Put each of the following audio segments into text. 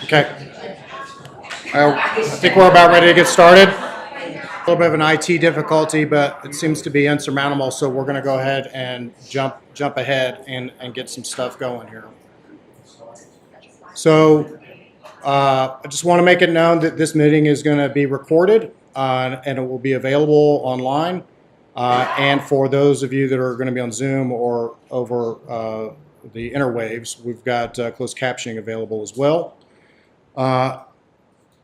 Okay. I think we're about ready to get started. A little bit of an IT difficulty, but it seems to be insurmountable. So we're going to go ahead and jump ahead and get some stuff going here. So I just want to make it known that this meeting is going to be recorded and it will be available online. And for those of you that are going to be on Zoom or over the interwaves, we've got closed captioning available as well.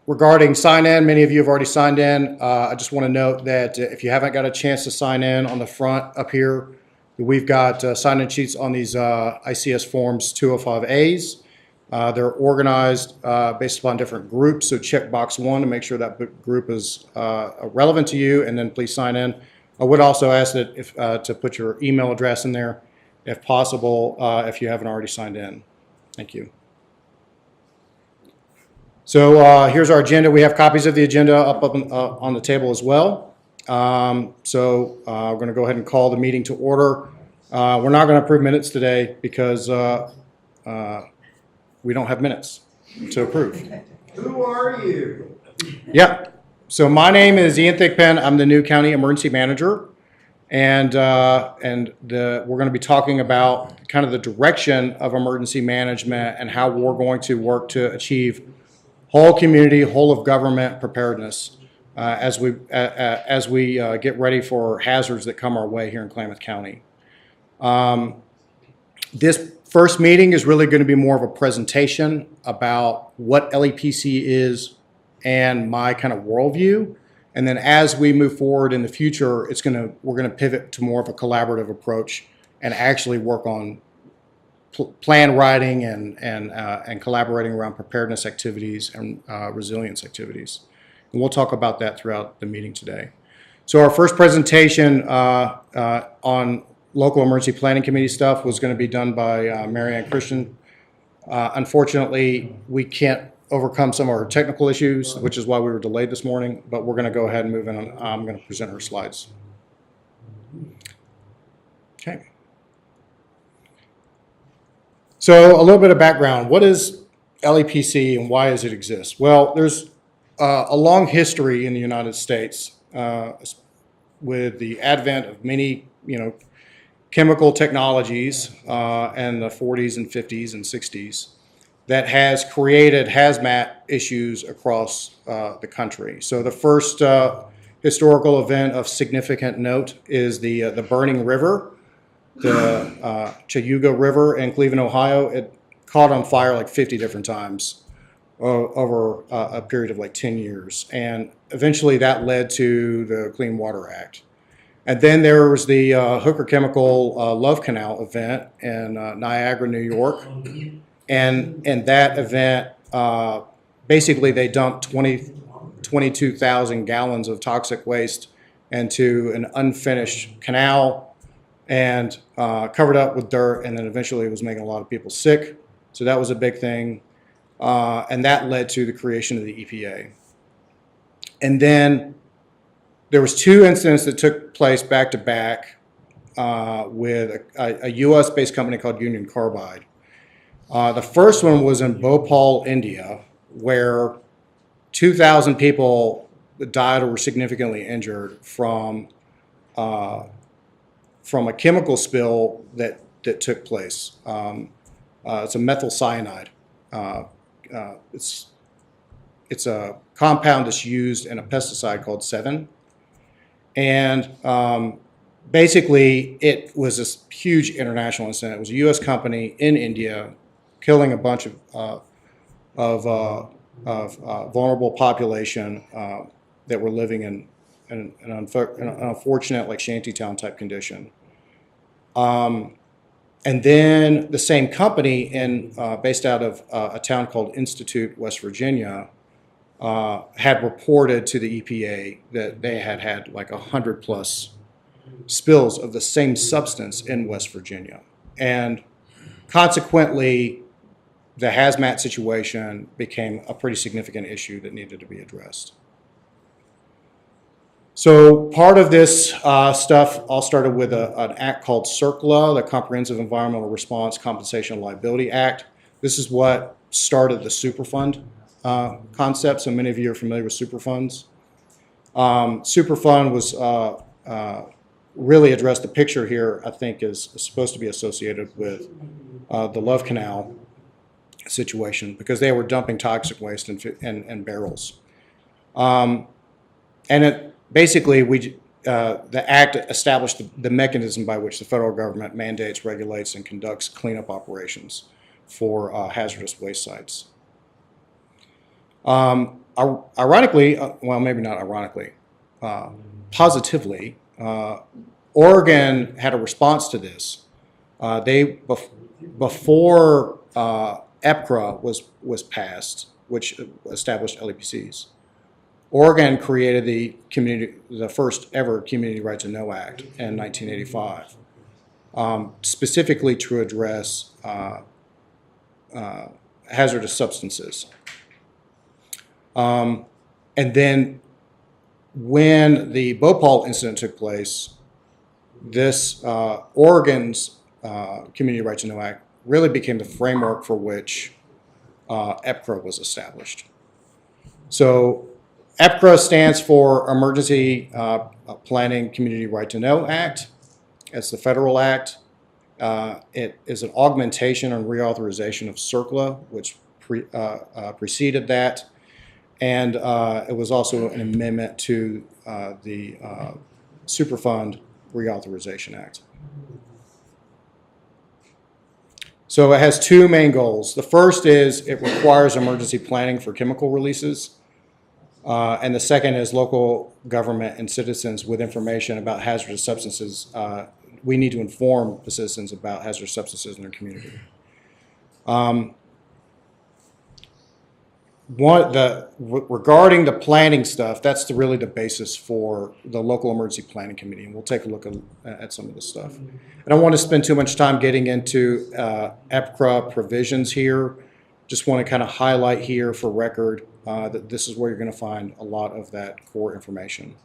Regarding sign-in, many of you have already signed in. I just want to note that if you haven't got a chance to sign in, on the front up here, we've got sign-in sheets on these ICS forms 205As. They're organized based upon different groups, so check box 1 to make sure that group is relevant to you, and then please sign in. I would also ask that if to put your email address in there, if possible, if you haven't already signed in. Thank you. So here's our agenda. We have copies of the agenda up on the table as well. So we're going to go ahead and call the meeting to order. We're not going to approve minutes today because we don't have minutes to approve. Who are you? Yeah. So my name is Ian Thigpen. I'm the new county emergency manager, and we're going to be talking about kind of the direction of emergency management and how we're going to work to achieve whole community, whole of government preparedness as we get ready for hazards that come our way here in Klamath County. This first meeting is really going to be more of a presentation about what LEPC is and my kind of worldview. And then as we move forward in the future, we're going to pivot to more of a collaborative approach and actually work on plan writing and collaborating around preparedness activities and resilience activities. And we'll talk about that throughout the meeting today. So our first presentation on local emergency planning committee stuff was going to be done by Marianne Christian. Unfortunately, we can't overcome some of our technical issues, which is why we were delayed this morning, but we're going to go ahead and move in. I'm going to present her slides. Okay. So a little bit of background. What is LEPC and why does it exist? Well, there's a long history in the United States with the advent of many, chemical technologies in the 40s and 50s and 60s that has created hazmat issues across the country. So the first historical event of significant note is the Burning River. The Cayuga River in Cleveland, Ohio. It caught on fire like 50 different times over a period of like 10 years. And eventually that led to the Clean Water Act. And then there was the Hooker Chemical Love Canal event in Niagara, New York. And in that event, basically they dumped 22,000 gallons of toxic waste into an unfinished canal and covered up with dirt, and then eventually it was making a lot of people sick. So that was a big thing. And that led to the creation of the EPA. And then there was 2 incidents that took place back to back with a US-based company called Union Carbide. The first one was in Bhopal, India, where 2,000 people died or were significantly injured from a chemical spill that took place. It's a methyl cyanide. It's a compound that's used in a pesticide called Sevin. And basically, it was this huge international incident. It was a U.S. company in India killing a bunch of vulnerable population that were living in an unfortunate, like, shantytown type condition. And then the same company, based out of a town called Institute, West Virginia, had reported to the EPA that they had like 100+ spills of the same substance in West Virginia. And consequently, the hazmat situation became a pretty significant issue that needed to be addressed. So part of this stuff all started with an act called CERCLA, the Comprehensive Environmental Response Compensation and Liability Act. This is what started the Superfund concept. So many of you are familiar with Superfunds. Superfund was really addressed. The picture here, I think, is supposed to be associated with the Love Canal situation because they were dumping toxic waste in barrels. And it basically, the act established the mechanism by which the federal government mandates, regulates, and conducts cleanup operations for hazardous waste sites. Ironically, well, maybe not ironically, positively, Oregon had a response to this. Before EPCRA was passed, which established LEPCs, Oregon created the first ever Community Right to Know Act in 1985, specifically to address hazardous substances. And then when the Bhopal incident took place, this Oregon's Community Right to Know Act really became the framework for which EPCRA was established. So EPCRA stands for Emergency Planning Community Right to Know Act. It's the federal act. It is an augmentation and reauthorization of CERCLA, which preceded that. And it was also an amendment to the Superfund Reauthorization Act. So it has two main goals. The first is it requires emergency planning for chemical releases. And the second is local government and citizens with information about hazardous substances. We need to inform the citizens about hazardous substances in their community. Regarding the planning stuff, that's really the basis for the local emergency planning committee, and we'll take a look at some of this stuff. I don't want to spend too much time getting into EPCRA provisions here. Just want to kind of highlight here for record that this is where you're going to find a lot of that core information.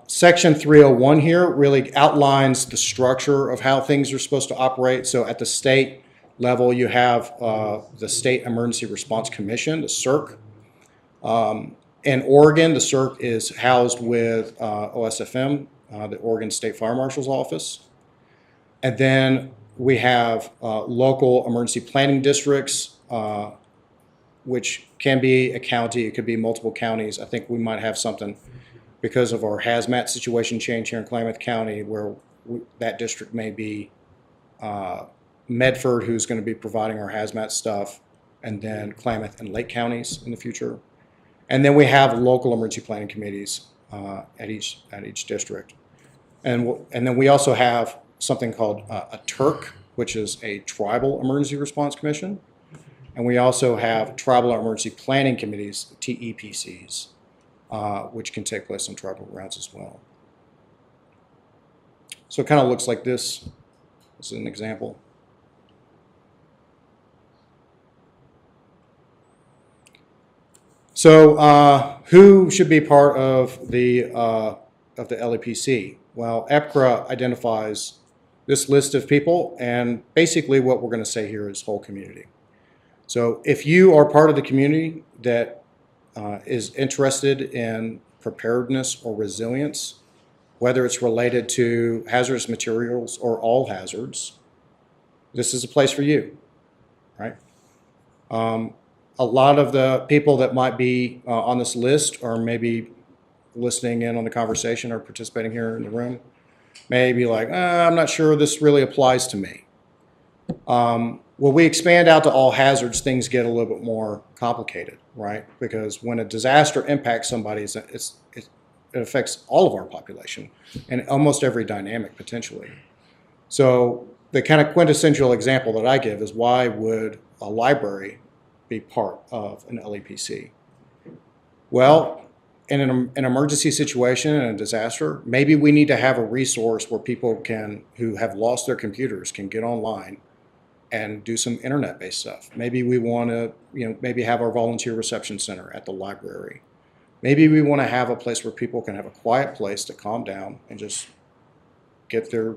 Section 301 here really outlines the structure of how things are supposed to operate. So at the state level, you have the State Emergency Response Commission, the CERC. In Oregon, the CERC is housed with OSFM, the Oregon State Fire Marshal's Office. And then we have local emergency planning districts, which can be a county. It could be multiple counties. I think we might have something because of our hazmat situation change here in Klamath County where that district may be Medford, who's going to be providing our hazmat stuff, and then Klamath and Lake counties in the future. And then we have local emergency planning committees at each district. And then we also have something called a TERC, which is a Tribal Emergency Response Commission. And we also have Tribal Emergency Planning Committees, TEPCs, which can take place on tribal grounds as well. So it kind of looks like this. This is an example. So who should be part of the LEPC? Well, EPCRA identifies this list of people, and basically what we're going to say here is whole community. So if you are part of the community that is interested in preparedness or resilience, whether it's related to hazardous materials or all hazards, this is a place for you, right? A lot of the people that might be on this list or maybe listening in on the conversation or participating here in the room may be like, I'm not sure this really applies to me. When we expand out to all hazards, things get a little bit more complicated, right? Because when a disaster impacts somebody, it affects all of our population and almost every dynamic potentially. So the kind of quintessential example that I give is why would a library be part of an LEPC? Well, in an emergency situation and a disaster, maybe we need to have a resource where people who have lost their computers can get online and do some internet-based stuff. Maybe we want to, maybe have our volunteer reception center at the library. Maybe we want to have a place where people can have a quiet place to calm down and just get their,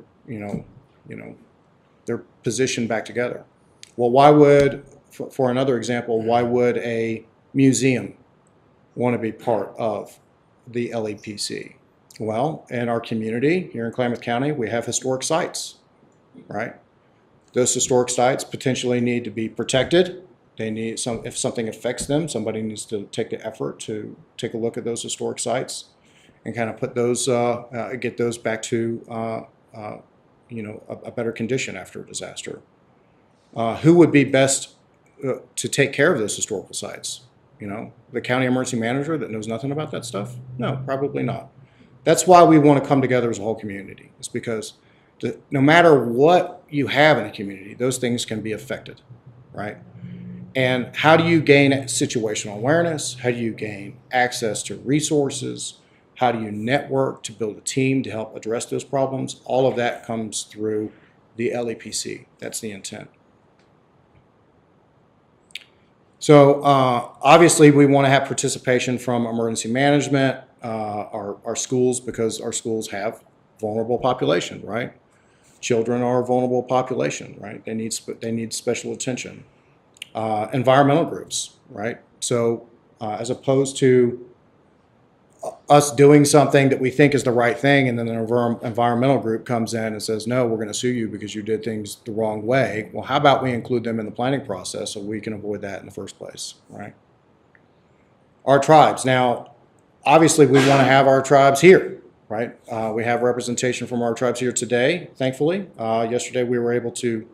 their position back together. Well, why would, for another example, why would a museum want to be part of the LEPC? Well, in our community here in Klamath County, we have historic sites, right? Those historic sites potentially need to be protected. They need if something affects them, somebody needs to take the effort to take a look at those historic sites and kind of put those, get those back to, a better condition after a disaster. Who would be best to take care of those historical sites? The county emergency manager that knows nothing about that stuff? No, probably not. That's why we want to come together as a whole community. It's because no matter what you have in a community, those things can be affected, right? And how do you gain situational awareness? How do you gain access to resources? How do you network to build a team to help address those problems? All of that comes through the LEPC. That's the intent. So obviously we want to have participation from emergency management, our schools, because our schools have vulnerable population, right? Children are a vulnerable population, right? They need special attention. Environmental groups, right? So as opposed to us doing something that we think is the right thing, and then an environmental group comes in and says, no, we're going to sue you because you did things the wrong way. Well, how about we include them in the planning process so we can avoid that in the first place, right? Our tribes. Now, obviously, we want to have our tribes here, right? We have representation from our tribes here today, thankfully. Yesterday, we were able to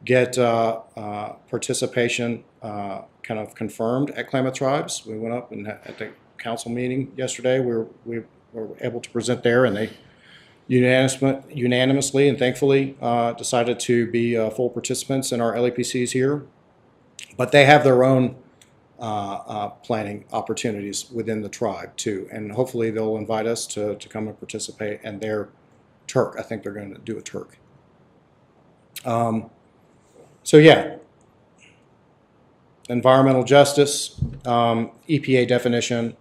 get participation kind of confirmed at Klamath Tribes. We went up and at the council meeting yesterday, we were able to present there, and they unanimously and thankfully decided to be full participants in our LEPCs here. But they have their own planning opportunities within the tribe too, and hopefully they'll invite us to come and participate in their Turk. I think they're going to do a Turk. So yeah, environmental justice, EPA definition,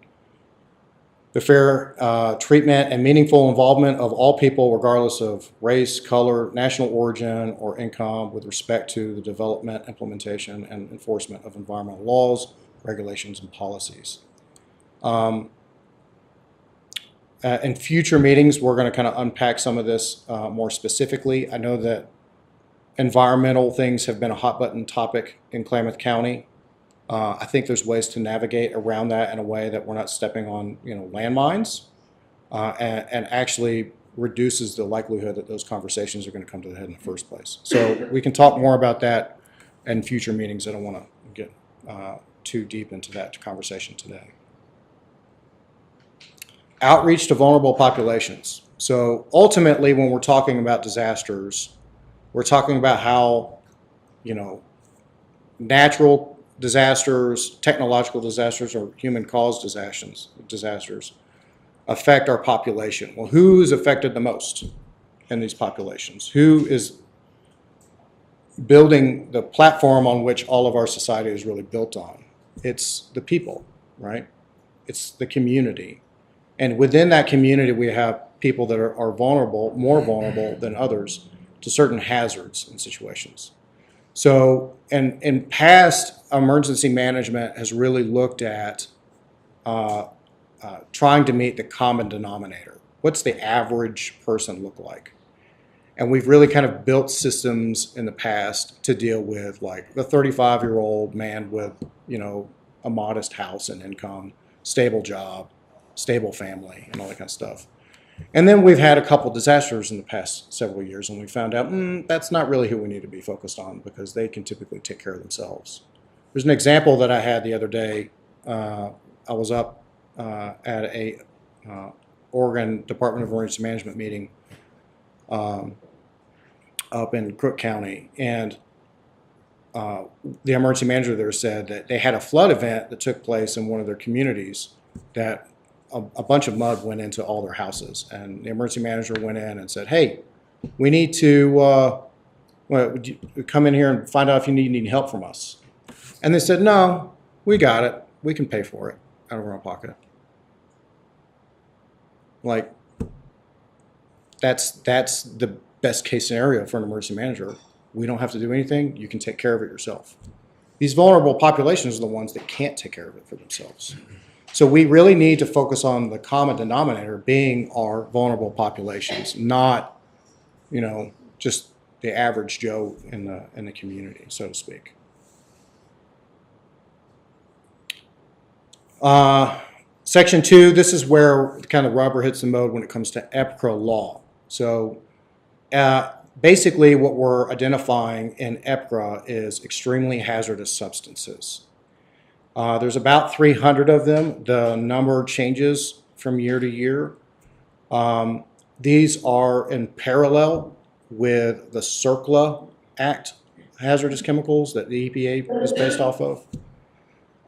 the fair treatment and meaningful involvement of all people regardless of race, color, national origin, or income with respect to the development, implementation, and enforcement of environmental laws, regulations, and policies. In future meetings, we're going to kind of unpack some of this more specifically. I know that environmental things have been a hot button topic in Klamath County. I think there's ways to navigate around that in a way that we're not stepping on, landmines, and actually reduces the likelihood that those conversations are going to come to the head in the first place. So we can talk more about that in future meetings. I don't want to get too deep into that conversation today. Outreach to vulnerable populations. So ultimately, when we're talking about disasters, we're talking about how, natural disasters, technological disasters, or human-caused disasters affect our population. Well, who is affected the most in these populations? Who is building the platform on which all of our society is really built on? It's the people, right? It's the community. And within that community, we have people that are vulnerable, more vulnerable than others to certain hazards and situations. So, in past, emergency management has really looked at trying to meet the common denominator. What's the average person look like? And we've really kind of built systems in the past to deal with like the 35-year-old man with, a modest house and income, stable job, stable family, and all that kind of stuff. And then we've had a couple disasters in the past several years, and we found out that's not really who we need to be focused on because they can typically take care of themselves. There's an example that I had the other day. I was up at a Oregon Department of Emergency Management meeting up in Crook County, and the emergency manager there said that they had a flood event that took place in one of their communities that a bunch of mud went into all their houses, and the emergency manager went in and said, "Hey, we need to would you come in here and find out if you need any help from us." And they said, "No, we got it. We can pay for it out of our own pocket." Like, that's the best case scenario for an emergency manager. We don't have to do anything. You can take care of it yourself. These vulnerable populations are the ones that can't take care of it for themselves. So we really need to focus on the common denominator being our vulnerable populations, not, just the average Joe in the community, so to speak. Section 2, this is where kind of rubber hits the road when it comes to EPCRA law. So basically what we're identifying in EPCRA is extremely hazardous substances. There's about 300 of them. The number changes from year to year. These are in parallel with the CERCLA Act, hazardous chemicals that the EPA is based off of.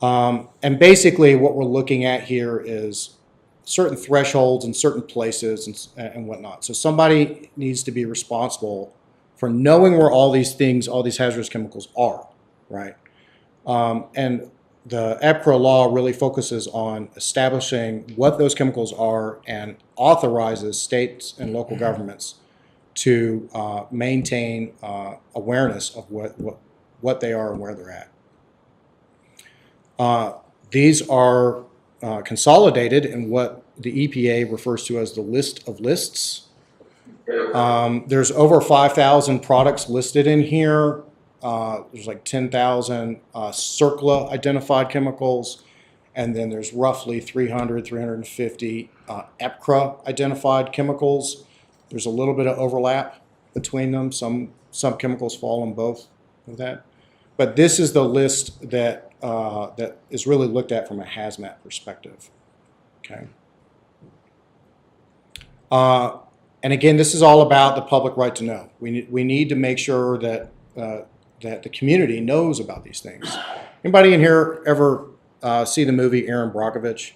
And basically what we're looking at here is certain thresholds in certain places and whatnot. So somebody needs to be responsible for knowing where all these things, all these hazardous chemicals are, right? And the EPCRA law really focuses on establishing what those chemicals are and authorizes states and local governments to maintain awareness of what they are and where they're at. These are consolidated in what the EPA refers to as the list of lists. There's over 5,000 products listed in here. There's like 10,000 CERCLA identified chemicals, and then there's roughly 350 EPCRA identified chemicals. There's a little bit of overlap between them. Some chemicals fall in both of that. But this is the list that that is really looked at from a hazmat perspective. Okay. And again, this is all about the public right to know. We need to make sure that that the community knows about these things. Anybody in here ever see the movie Aaron Brockovich?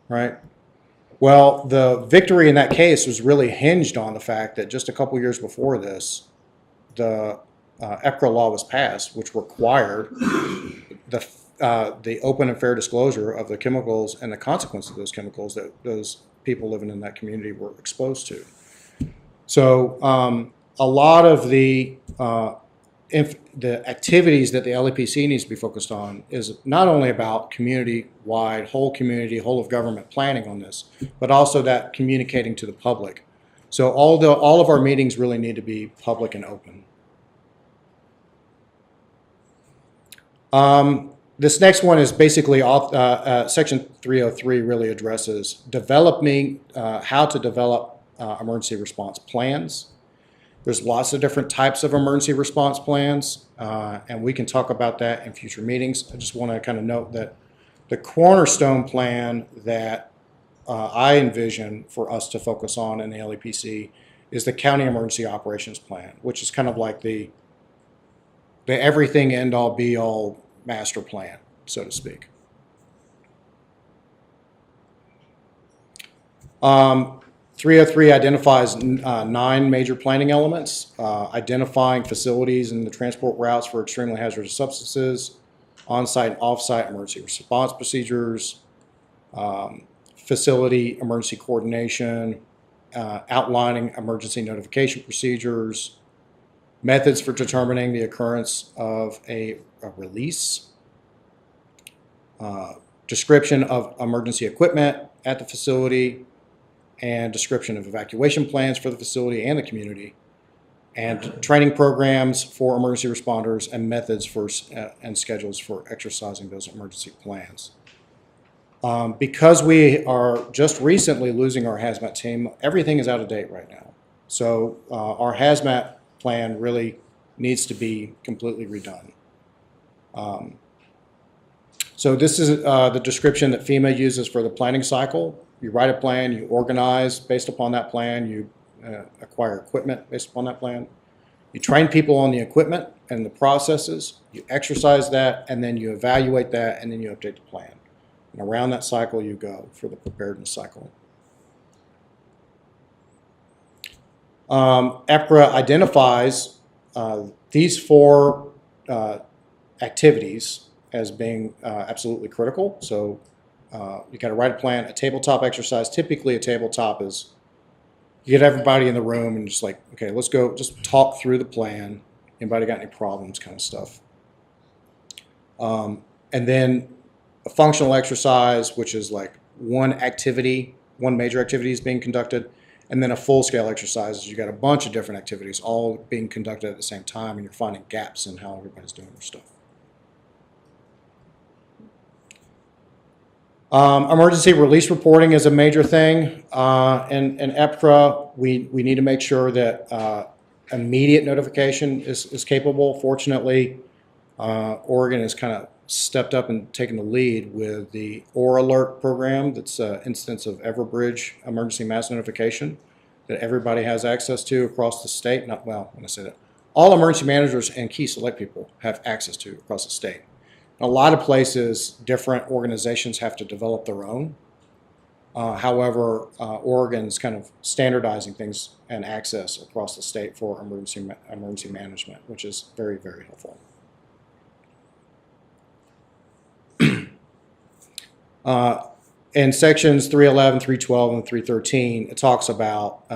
Right? Well, the victory in that case was really hinged on the fact that just a couple years before this, the EPCRA law was passed, which required the open and fair disclosure of the chemicals and the consequences of those chemicals that those people living in that community were exposed to. So a lot of the activities that the LEPC needs to be focused on is not only about community-wide, whole community, whole of government planning on this, but also that communicating to the public. So all of our meetings really need to be public and open. This next one is basically Section 303 really addresses developing how to develop emergency response plans. There's lots of different types of emergency response plans, and we can talk about that in future meetings. I just want to kind of note that the cornerstone plan that I envision for us to focus on in the LEPC is the County Emergency Operations Plan, which is kind of like the everything end-all be-all master plan, so to speak. 303 identifies 9 major planning elements, identifying facilities and the transport routes for extremely hazardous substances, on-site and off-site emergency response procedures, facility emergency coordination, outlining emergency notification procedures, methods for determining the occurrence of a release, description of emergency equipment at the facility, and description of evacuation plans for the facility and the community, and training programs for emergency responders and methods for and schedules for exercising those emergency plans. Because we are just recently losing our hazmat team, everything is out of date right now. So our hazmat plan really needs to be completely redone. So this is the description that FEMA uses for the planning cycle. You write a plan, you organize based upon that plan, you acquire equipment based upon that plan. You train people on the equipment and the processes, you exercise that, and then you evaluate that, and then you update the plan. And around that cycle you go for the preparedness cycle. EPRA identifies these four activities as being absolutely critical. So you got to write a plan, a tabletop exercise. Typically, a tabletop is you get everybody in the room and just like, okay, let's go, just talk through the plan. Anybody got any problems, kind of stuff. And then a functional exercise, which is like one activity, one major activity is being conducted. And then a full-scale exercise is you got a bunch of different activities all being conducted at the same time, and you're finding gaps in how everybody's doing their stuff. Emergency release reporting is a major thing. In EPRA, we need to make sure that immediate notification is capable. Fortunately, Oregon has kind of stepped up and taken the lead with the OR-Alert program. That's an instance of Everbridge emergency mass notification that everybody has access to across the state. Not, well, when I say that, all emergency managers and key select people have access to across the state. In a lot of places, different organizations have to develop their own. However, Oregon's kind of standardizing things and access across the state for emergency management, which is very, very helpful. In sections 311, 312, and 313, it talks about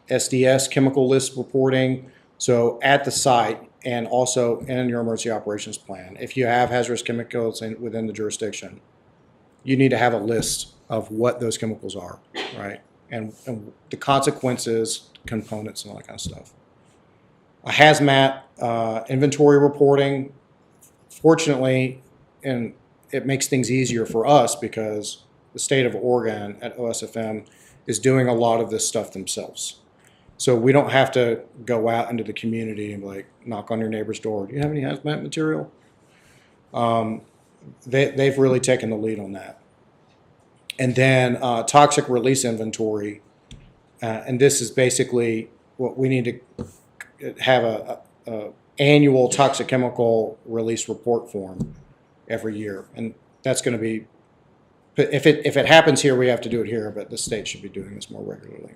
SDS, chemical list reporting. So at the site and also in your emergency operations plan, if you have hazardous chemicals within the jurisdiction, you need to have a list of what those chemicals are, right? And the consequences, components, and all that kind of stuff. A hazmat inventory reporting, fortunately, and it makes things easier for us because the state of Oregon at OSFM is doing a lot of this stuff themselves. So we don't have to go out into the community and like knock on your neighbor's door. Do you have any hazmat material? They've really taken the lead on that. And then toxic release inventory. And this is basically what we need to have a annual toxic chemical release report form every year. And that's going to be, if it happens here, we have to do it here, but the state should be doing this more regularly.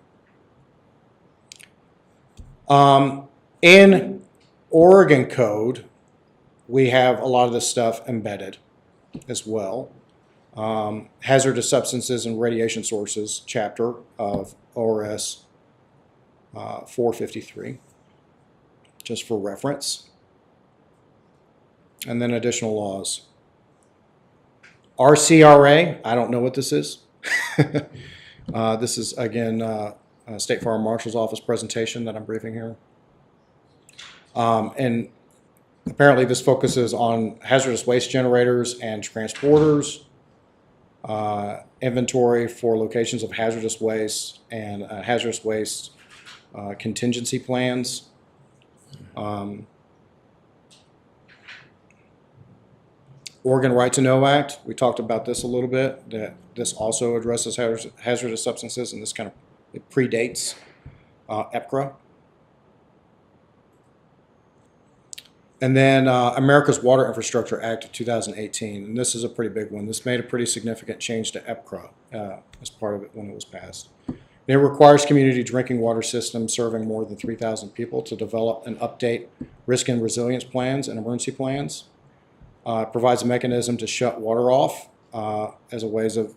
In Oregon code, we have a lot of this stuff embedded as well. Hazardous substances and radiation sources chapter of ORS 453, just for reference. And then additional laws. RCRA, I don't know what this is. This is, again, State Fire Marshal's Office presentation that I'm briefing here. And apparently this focuses on hazardous waste generators and transporters, inventory for locations of hazardous waste, and hazardous waste contingency plans. Oregon Right to Know Act, we talked about this a little bit, that this also addresses hazardous substances, and this kind of, it predates EPRA. And then America's Water Infrastructure Act of 2018, and this is a pretty big one. This made a pretty significant change to EPRA as part of it when it was passed. It requires community drinking water systems serving more than 3,000 people to develop and update risk and resilience plans and emergency plans. Provides a mechanism to shut water off as a ways of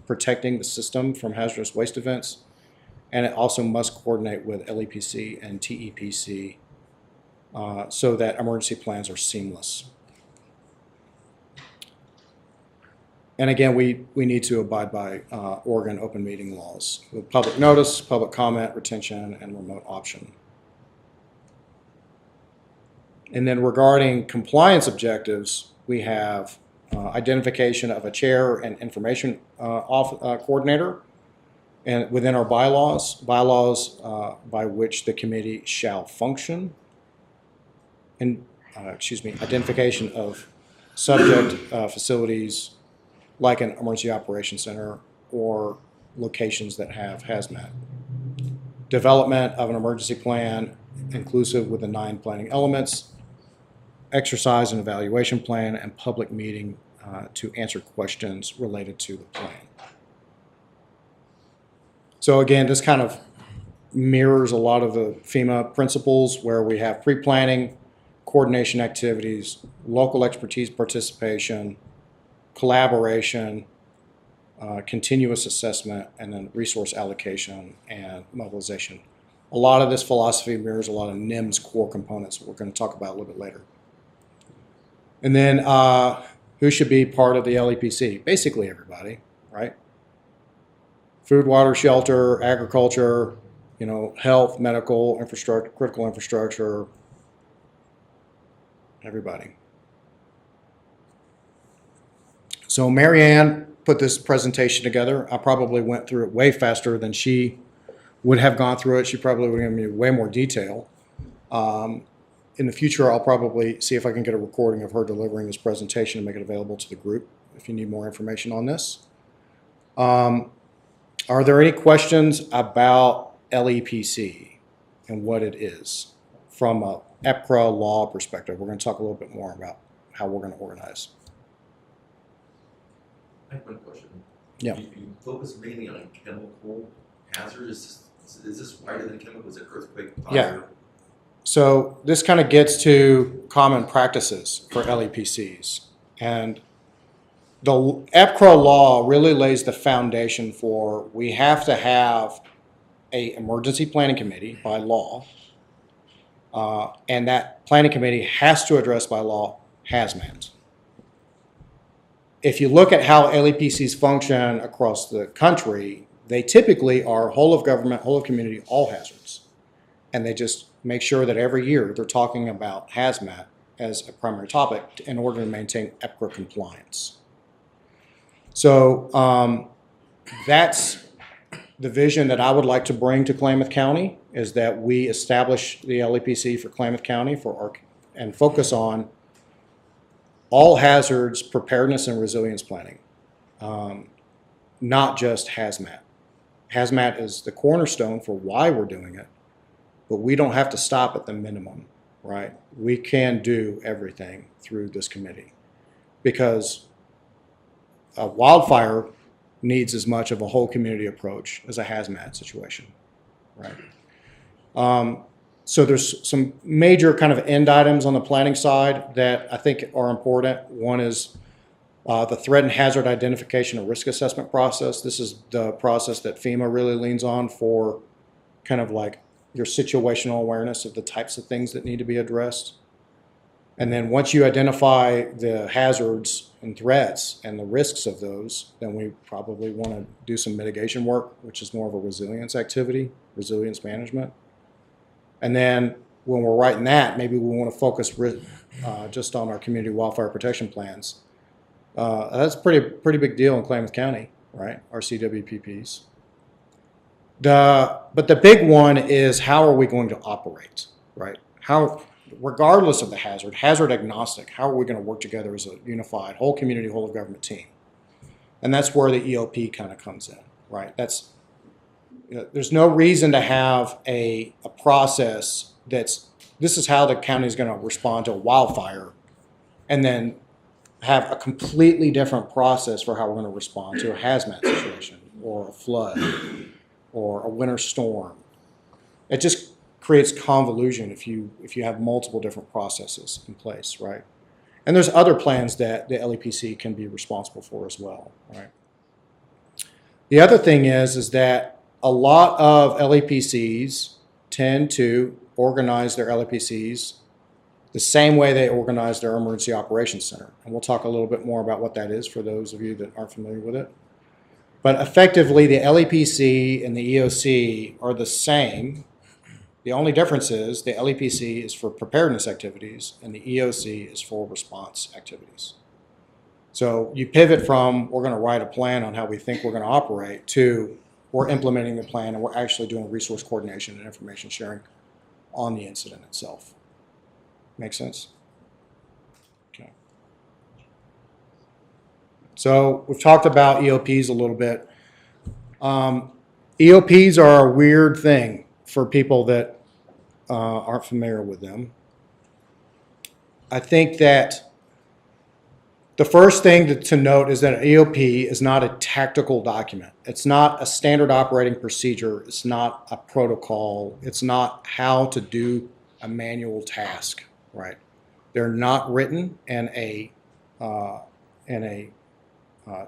protecting the system from hazardous waste events. And it also must coordinate with LEPC and TEPC so that emergency plans are seamless. And again, we need to abide by Oregon open meeting laws with public notice, public comment, retention, and remote option. And then regarding compliance objectives, we have identification of a chair and information coordinator, and within our bylaws by which the committee shall function, and identification of subject facilities like an emergency operations center or locations that have hazmat. Development of an emergency plan inclusive with the 9 planning elements, exercise and evaluation plan, and public meeting to answer questions related to the plan. So again, this kind of mirrors a lot of the FEMA principles where we have pre-planning, coordination activities, local expertise participation, collaboration, continuous assessment, and then resource allocation and mobilization. A lot of this philosophy mirrors a lot of NIM's core components we're going to talk about a little bit later. And then who should be part of the LEPC? Basically everybody, right? Food, water, shelter, agriculture, health, medical, infrastructure, critical infrastructure, everybody. So Mary Ann put this presentation together. I probably went through it way faster than she would have gone through it. She probably would have given me way more detail. In the future, I'll probably see if I can get a recording of her delivering this presentation and make it available to the group if you need more information on this. Are there any questions about LEPC and what it is from a EPCRA law perspective? We're going to talk a little bit more about how we're going to organize. I have one question. Yeah. You focus mainly on chemical hazards. Is this wider than chemical? Is it earthquake, fire? Yeah. So this kind of gets to common practices for LEPCs. And the EPCRA law really lays the foundation for we have to have an emergency planning committee by law. And that planning committee has to address by law hazmat. If you look at how LEPCs function across the country, they typically are whole of government, whole of community, all hazards. And they just make sure that every year they're talking about hazmat as a primary topic in order to maintain EPCRA compliance. So that's the vision that I would like to bring to Klamath County, is that we establish the LEPC for Klamath County and focus on all hazards, preparedness, and resilience planning, not just hazmat. Hazmat is the cornerstone for why we're doing it, but we don't have to stop at the minimum, right? We can do everything through this committee because a wildfire needs as much of a whole community approach as a hazmat situation, right? So there's some major kind of end items on the planning side that I think are important. One is the threat and hazard identification and risk assessment process. This is the process that FEMA really leans on for kind of like your situational awareness of the types of things that need to be addressed. And then once you identify the hazards and threats and the risks of those, then we probably want to do some mitigation work, which is more of a resilience activity, resilience management. And then when we're writing that, maybe we want to focus just on our community wildfire protection plans. That's a pretty big deal in Klamath County, right? Our CWPPs. But the big one is how are we going to operate, right? How, regardless of the hazard agnostic, how are we going to work together as a unified whole community, whole of government team? And that's where the EOP kind of comes in, right? There's no reason to have a process this is how the county is going to respond to a wildfire, and then have a completely different process for how we're going to respond to a hazmat situation or a flood or a winter storm. It just creates convolution if you have multiple different processes in place, right? And there's other plans that the LEPC can be responsible for as well, right? The other thing is that a lot of LEPCs tend to organize their LEPCs the same way they organize their Emergency Operations Center. And we'll talk a little bit more about what that is for those of you that aren't familiar with it. But effectively, the LEPC and the EOC are the same. The only difference is the LEPC is for preparedness activities and the EOC is for response activities. So you pivot from we're going to write a plan on how we think we're going to operate to we're implementing the plan and we're actually doing resource coordination and information sharing on the incident itself. Make sense? Okay. So we've talked about EOPs a little bit. EOPs are a weird thing for people that aren't familiar with them. I think that the first thing to note is that an EOP is not a tactical document. It's not a standard operating procedure. It's not a protocol. It's not how to do a manual task, right? They're not written in a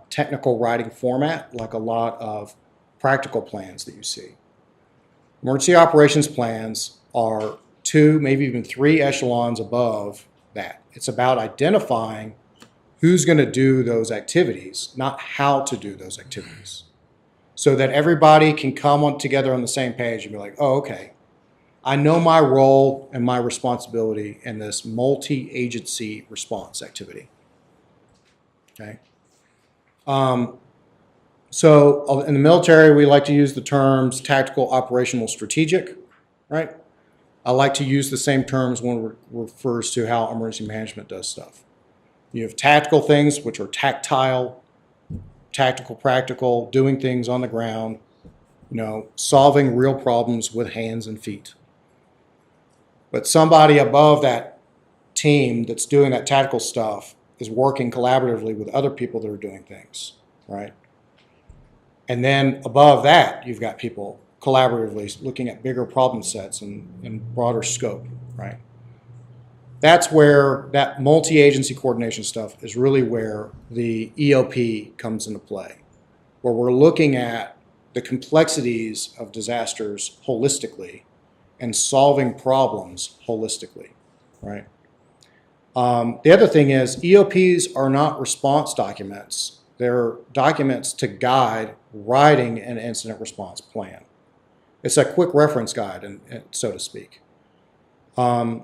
technical writing format like a lot of practical plans that you see. Emergency operations plans are 2, maybe even 3 echelons above that. It's about identifying who's going to do those activities, not how to do those activities, so that everybody can come together on the same page and be like, oh, okay, I know my role and my responsibility in this multi-agency response activity. Okay. So in the military, we like to use the terms tactical, operational, strategic, right? I like to use the same terms when it refers to how emergency management does stuff. You have tactical things, which are tactile, tactical, practical, doing things on the ground, solving real problems with hands and feet. But somebody above that team that's doing that tactical stuff is working collaboratively with other people that are doing things, right? And then above that, you've got people collaboratively looking at bigger problem sets and broader scope, right? That's where that multi-agency coordination stuff is really where the EOP comes into play, where we're looking at the complexities of disasters holistically and solving problems holistically, right? The other thing is EOPs are not response documents. They're documents to guide writing an incident response plan. It's a quick reference guide, so to speak. When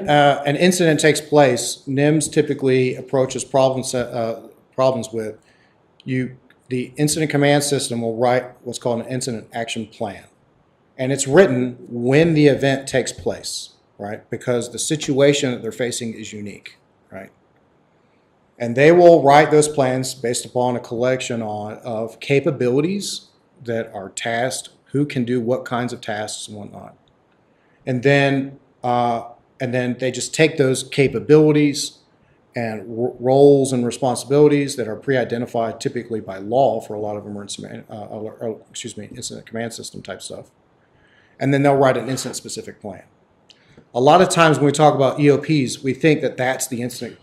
an incident takes place, NIMS typically approaches problems with the incident command system will write what's called an incident action plan. And it's written when the event takes place, right? Because the situation that they're facing is unique, right? And they will write those plans based upon a collection of capabilities that are tasked, who can do what kinds of tasks and whatnot. And then they just take those capabilities and roles and responsibilities that are pre-identified typically by law for a lot of incident command system type stuff. And then they'll write an incident specific plan. A lot of times when we talk about EOPs, we think that that's the incident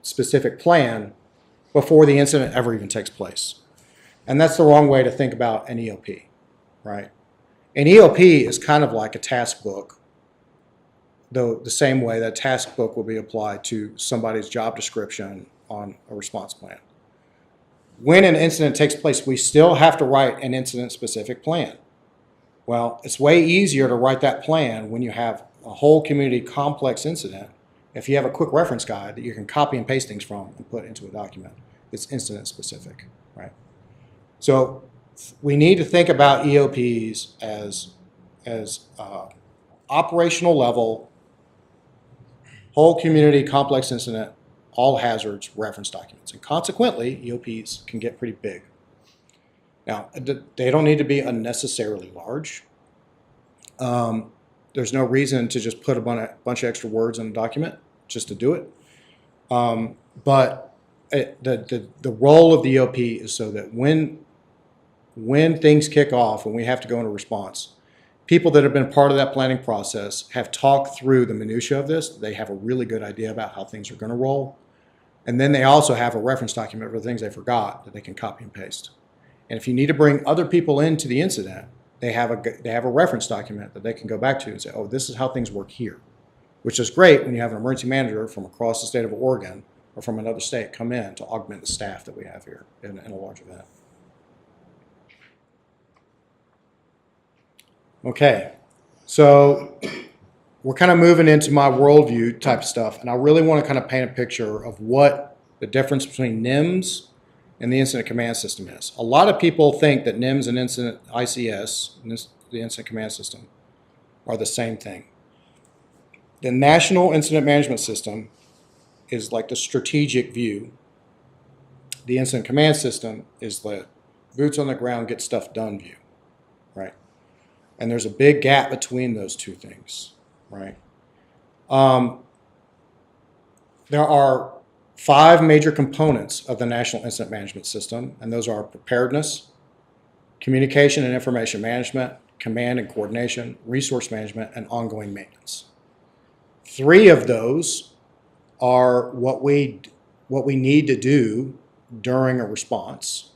specific plan before the incident ever even takes place. And that's the wrong way to think about an EOP, right? An EOP is kind of like a task book, though the same way that a task book will be applied to somebody's job description on a response plan. When an incident takes place, we still have to write an incident-specific plan. Well, it's way easier to write that plan when you have a whole community complex incident if you have a quick reference guide that you can copy and paste things from and put into a document. It's incident-specific, right? So we need to think about EOPs as operational level, whole community complex incident, all hazards reference documents. And consequently, EOPs can get pretty big. Now, they don't need to be unnecessarily large. There's no reason to just put a bunch of extra words in a document just to do it. But the role of the EOP is so that when things kick off and we have to go into response, people that have been part of that planning process have talked through the minutia of this. They have a really good idea about how things are going to roll. And then they also have a reference document for the things they forgot that they can copy and paste. And if you need to bring other people into the incident, they have a reference document that they can go back to and say, oh, this is how things work here, which is great when you have an emergency manager from across the state of Oregon or from another state come in to augment the staff that we have here in a large event. Okay, so we're kind of moving into my worldview type stuff, and I really want to kind of paint a picture of what the difference between NIMS and the incident command system is. A lot of people think that NIMS and incident ICS, the incident command system, are the same thing. The National Incident Management System is like the strategic view. The incident command system is the boots on the ground, get stuff done view, right? And there's a big gap between those two things. right? There are 5 major components of the National Incident Management System, and those are preparedness, communication and information management, command and coordination, resource management, and ongoing maintenance. 3 of those are what we need to do during a response,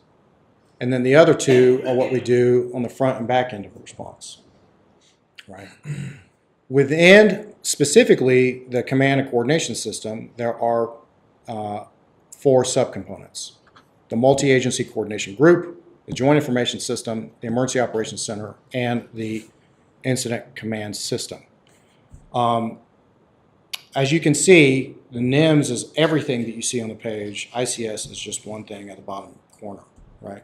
and then the other 2 are what we do on the front and back end of a response, right? Within specifically the command and coordination system, there are 4 subcomponents: the multi-agency coordination group, the joint information system, the emergency operations center, and the incident command system. As you can see, the NIMS is everything that you see on the page. ICS is just one thing at the bottom corner, right?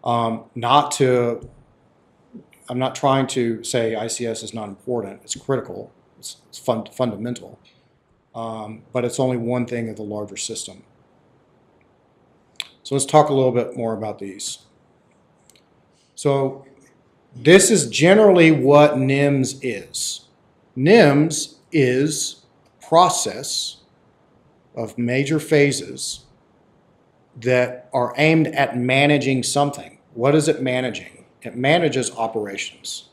I'm not trying to say ICS is not important. It's critical. It's fundamental. But it's only one thing of the larger system. So let's talk a little bit more about these. So this is generally what NIMS is. NIMS is process of major phases that are aimed at managing something. What is it managing? It manages operations.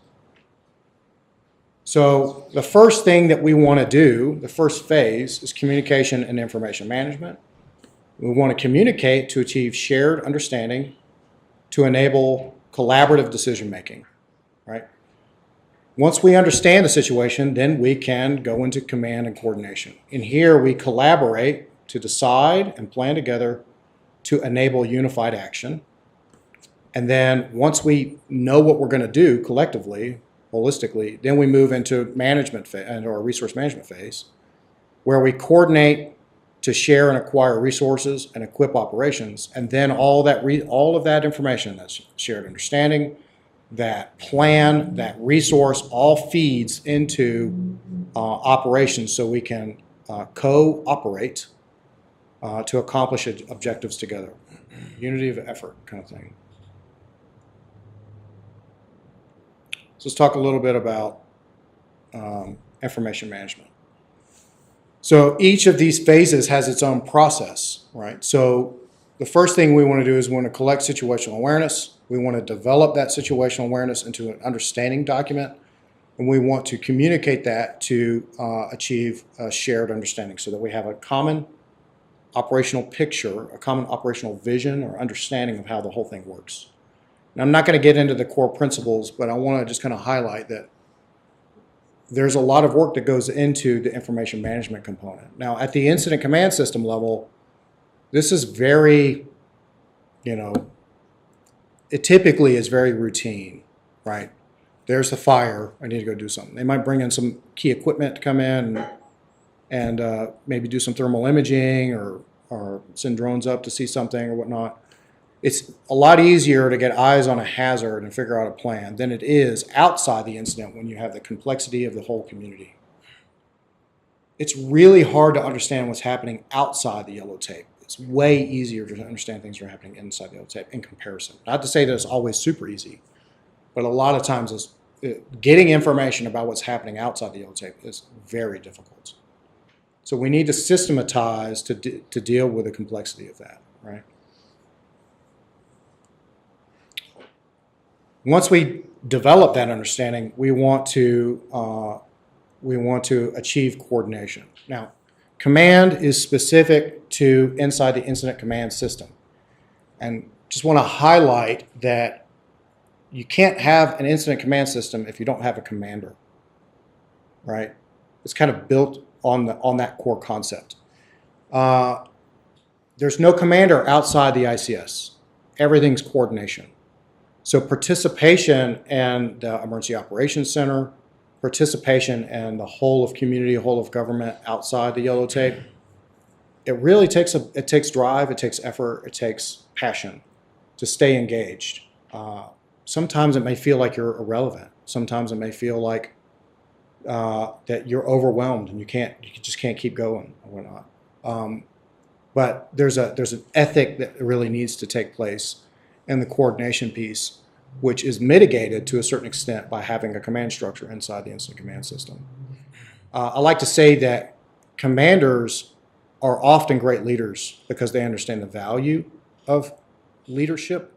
So the first thing that we want to do, the first phase, is communication and information management. We want to communicate to achieve shared understanding to enable collaborative decision making, right? Once we understand the situation, then we can go into command and coordination. In here, we collaborate to decide and plan together to enable unified action. And then once we know what we're going to do collectively, holistically, then we move into management or resource management phase, where we coordinate to share and acquire resources and equip operations. And then all of that information, that's shared understanding, that plan, that resource, all feeds into operations so we can cooperate to accomplish objectives together. Unity of effort kind of thing. So let's talk a little bit about information management. So each of these phases has its own process, right? So the first thing we want to do is we want to collect situational awareness. We want to develop that situational awareness into an understanding document, and we want to communicate that to achieve a shared understanding so that we have a common operational picture, a common operational vision or understanding of how the whole thing works. Now, I'm not going to get into the core principles, but I want to just kind of highlight that there's a lot of work that goes into the information management component. Now, at the incident command system level, this is very, it typically is very routine, right? There's the fire, I need to go do something. They might bring in some key equipment to come in and maybe do some thermal imaging or send drones up to see something or whatnot. It's a lot easier to get eyes on a hazard and figure out a plan than it is outside the incident when you have the complexity of the whole community. It's really hard to understand what's happening outside the yellow tape. It's way easier to understand things that are happening inside the yellow tape in comparison. Not to say that it's always super easy, but a lot of times getting information about what's happening outside the yellow tape is very difficult. So we need to systematize to deal with the complexity of that, right? Once we develop that understanding, we want to achieve coordination. Now, command is specific to inside the incident command system. And just want to highlight that you can't have an incident command system if you don't have a commander, right? It's kind of built on that core concept. There's no commander outside the ICS. Everything's coordination. So participation in the Emergency Operations Center, participation in the whole of community, whole of government outside the yellow tape, it really takes drive, it takes effort, it takes passion to stay engaged. Sometimes it may feel like you're irrelevant. Sometimes it may feel like that you're overwhelmed and you just can't keep going or whatnot. But there's an ethic that really needs to take place in the coordination piece, which is mitigated to a certain extent by having a command structure inside the incident command system. I like to say that commanders are often great leaders because they understand the value of leadership,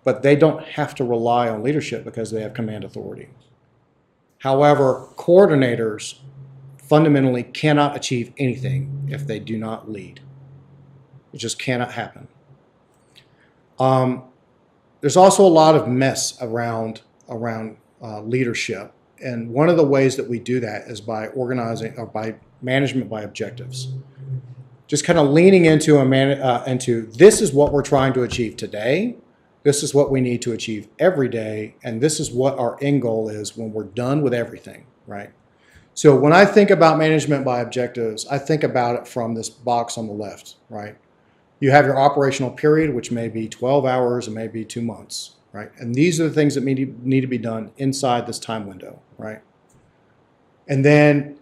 but they don't have to rely on leadership because they have command authority. However, coordinators fundamentally cannot achieve anything if they do not lead. It just cannot happen. There's also a lot of mess around leadership, and one of the ways that we do that is by organizing or by management by objectives. Just kind of leaning into into this is what we're trying to achieve today. This is what we need to achieve every day, and this is what our end goal is when we're done with everything, right? So when I think about management by objectives, I think about it from this box on the left, right? You have your operational period, which may be 12 hours, it may be 2 months, right? And these are the things that need to be done inside this time window, right? And then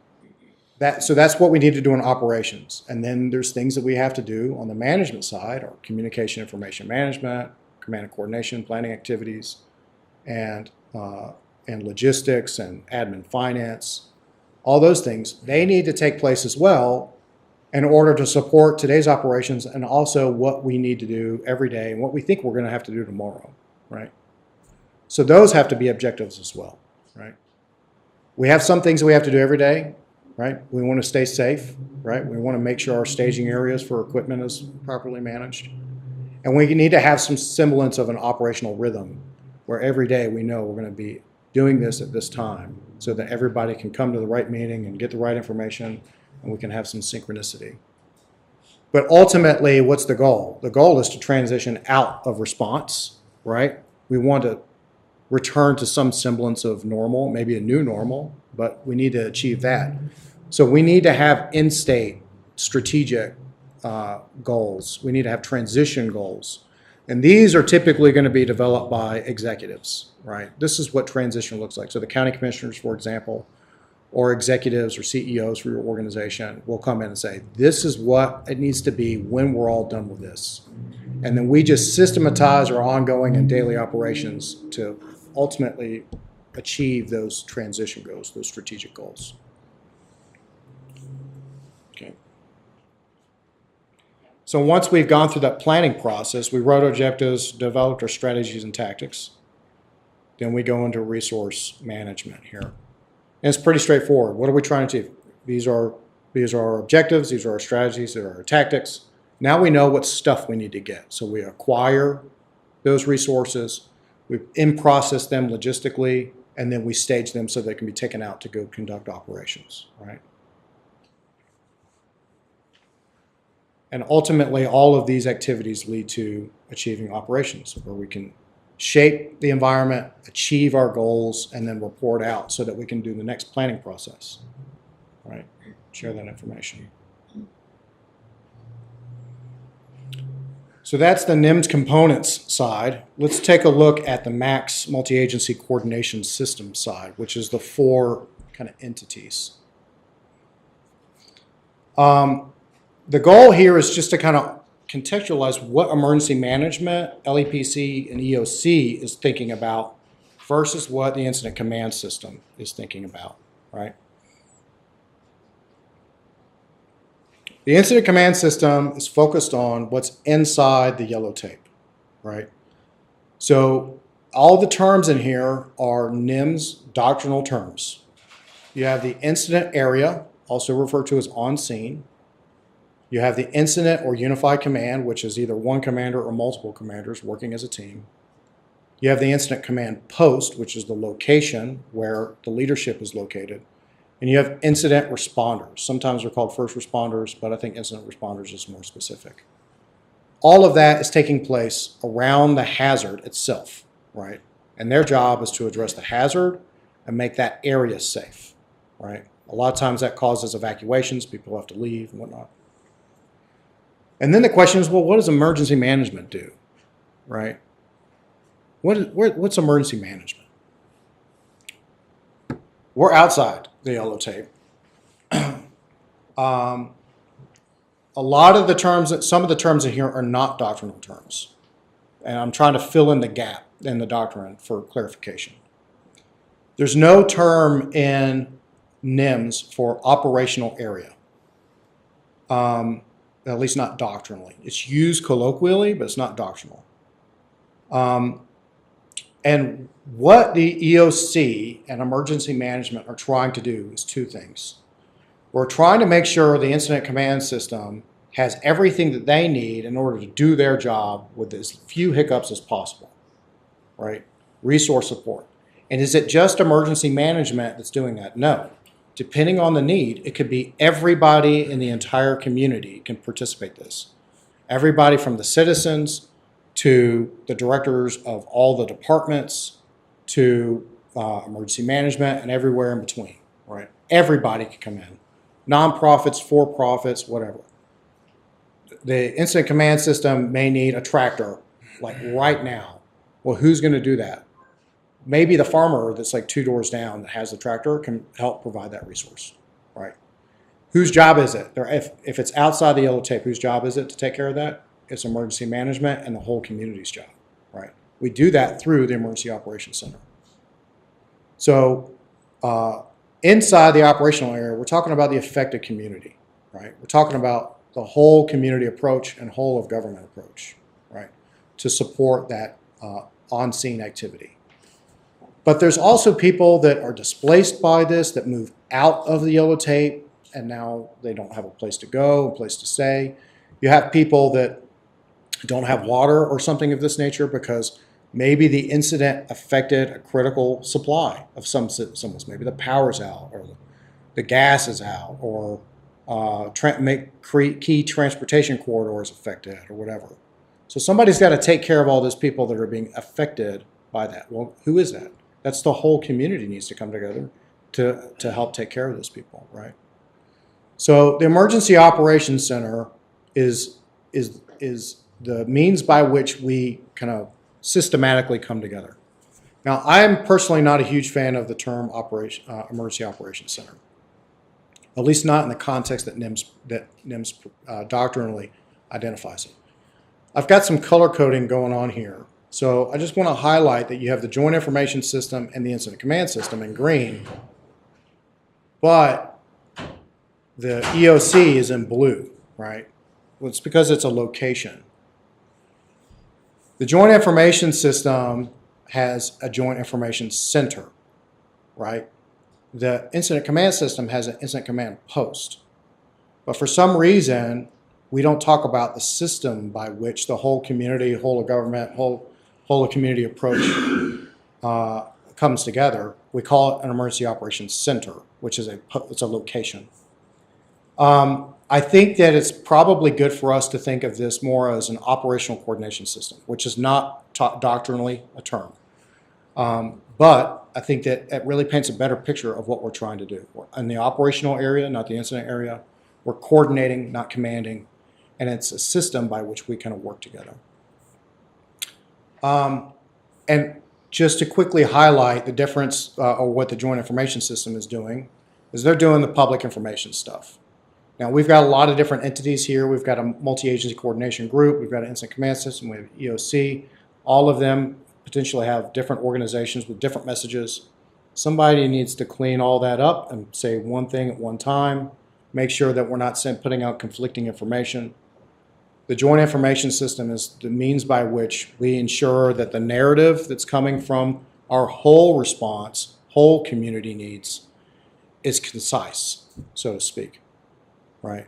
so that's what we need to do in operations. And then there's things that we have to do on the management side, or communication information management, command and coordination, planning activities, and logistics and admin finance. All those things, they need to take place as well in order to support today's operations and also what we need to do every day and what we think we're going to have to do tomorrow, right? So those have to be objectives as well, right? We have some things that we have to do every day, right? We want to stay safe, right? We want to make sure our staging areas for equipment is properly managed. And we need to have some semblance of an operational rhythm where every day we know we're going to be doing this at this time so that everybody can come to the right meeting and get the right information and we can have some synchronicity. But ultimately, what's the goal? The goal is to transition out of response, right? We want to return to some semblance of normal, maybe a new normal, but we need to achieve that. So we need to have in-state strategic goals. We need to have transition goals. And these are typically going to be developed by executives, right? This is what transition looks like. So the county commissioners, for example, or executives or CEOs for your organization will come in and say, this is what it needs to be when we're all done with this. And then we just systematize our ongoing and daily operations to ultimately achieve those transition goals, those strategic goals. Okay. So once we've gone through that planning process, we wrote our objectives, developed our strategies and tactics, then we go into resource management here. And it's pretty straightforward. What are we trying to achieve? These are our objectives, these are our strategies, these are our tactics. Now we know what stuff we need to get. So we acquire those resources, we in-process them logistically, and then we stage them so they can be taken out to go conduct operations, right? And ultimately, all of these activities lead to achieving operations, where we can shape the environment, achieve our goals, and then report out so that we can do the next planning process, right? Share that information. So that's the NIMS components side. Let's take a look at the MAX multi-agency coordination system side, which is the 4 kind of entities. The goal here is just to kind of contextualize what emergency management, LEPC, and EOC is thinking about versus what the incident command system is thinking about, right? The incident command system is focused on what's inside the yellow tape, right? So all the terms in here are NIMS doctrinal terms. You have the incident area, also referred to as on scene. You have the incident or unified command, which is either one commander or multiple commanders working as a team. You have the incident command post, which is the location where the leadership is located. And you have incident responders. Sometimes they're called first responders, but I think incident responders is more specific. All of that is taking place around the hazard itself, right? And their job is to address the hazard and make that area safe, right? A lot of times that causes evacuations, people have to leave and whatnot. And then the question is, well, what does emergency management do, right? What's emergency management? We're outside the yellow tape. A lot of the terms, some of the terms in here are not doctrinal terms. And I'm trying to fill in the gap in the doctrine for clarification. There's no term in NIMS for operational area. At least not doctrinally. It's used colloquially, but it's not doctrinal. And what the EOC and emergency management are trying to do is two things. We're trying to make sure the incident command system has everything that they need in order to do their job with as few hiccups as possible, right? Resource support. And is it just emergency management that's doing that? No. Depending on the need, it could be everybody in the entire community can participate in this. Everybody from the citizens to the directors of all the departments to emergency management and everywhere in between, right? Everybody can come in. Nonprofits, for-profits, whatever. The incident command system may need a tractor, like right now. Well, who's going to do that? Maybe the farmer that's like 2 doors down that has the tractor can help provide that resource, right? Whose job is it? If it's outside the yellow tape, whose job is it to take care of that? It's emergency management and the whole community's job, right? We do that through the Emergency Operations Center. So inside the operational area, we're talking about the affected community, right? We're talking about the whole community approach and whole of government approach, right? To support that on-scene activity. But there's also people that are displaced by this, that move out of the yellow tape, and now they don't have a place to go, a place to stay. You have people that don't have water or something of this nature because maybe the incident affected a critical supply of someone's. Maybe the power's out, or the gas is out, or key transportation corridors affected, or whatever. So somebody's got to take care of all those people that are being affected by that. Well, who is that? That's the whole community needs to come together to help take care of those people, right? So the Emergency Operations Center is the means by which we kind of systematically come together. Now, I'm personally not a huge fan of the term Emergency Operations Center, at least not in the context that NIMS doctrinally identifies it. I've got some color coding going on here. So I just want to highlight that you have the Joint Information System and the Incident Command System in green, but the EOC is in blue, right? Well, it's because it's a location. The Joint Information System has a Joint Information Center, right? The Incident Command System has an Incident Command Post. But for some reason, we don't talk about the system by which the whole community, whole of government, whole of community approach comes together. We call it an Emergency Operations Center, which is it's a location. I think that it's probably good for us to think of this more as an operational coordination system, which is not doctrinally a term. But I think that it really paints a better picture of what we're trying to do. In the operational area, not the incident area, we're coordinating, not commanding, and it's a system by which we kind of work together. And just to quickly highlight the difference or what the Joint Information System is doing, is they're doing the public information stuff. Now, we've got a lot of different entities here. We've got a multi-agency coordination group. We've got an incident command system. We have EOC. All of them potentially have different organizations with different messages. Somebody needs to clean all that up and say one thing at one time, make sure that we're not putting out conflicting information. The Joint Information System is the means by which we ensure that the narrative that's coming from our whole response, whole community needs, is concise, so to speak, right?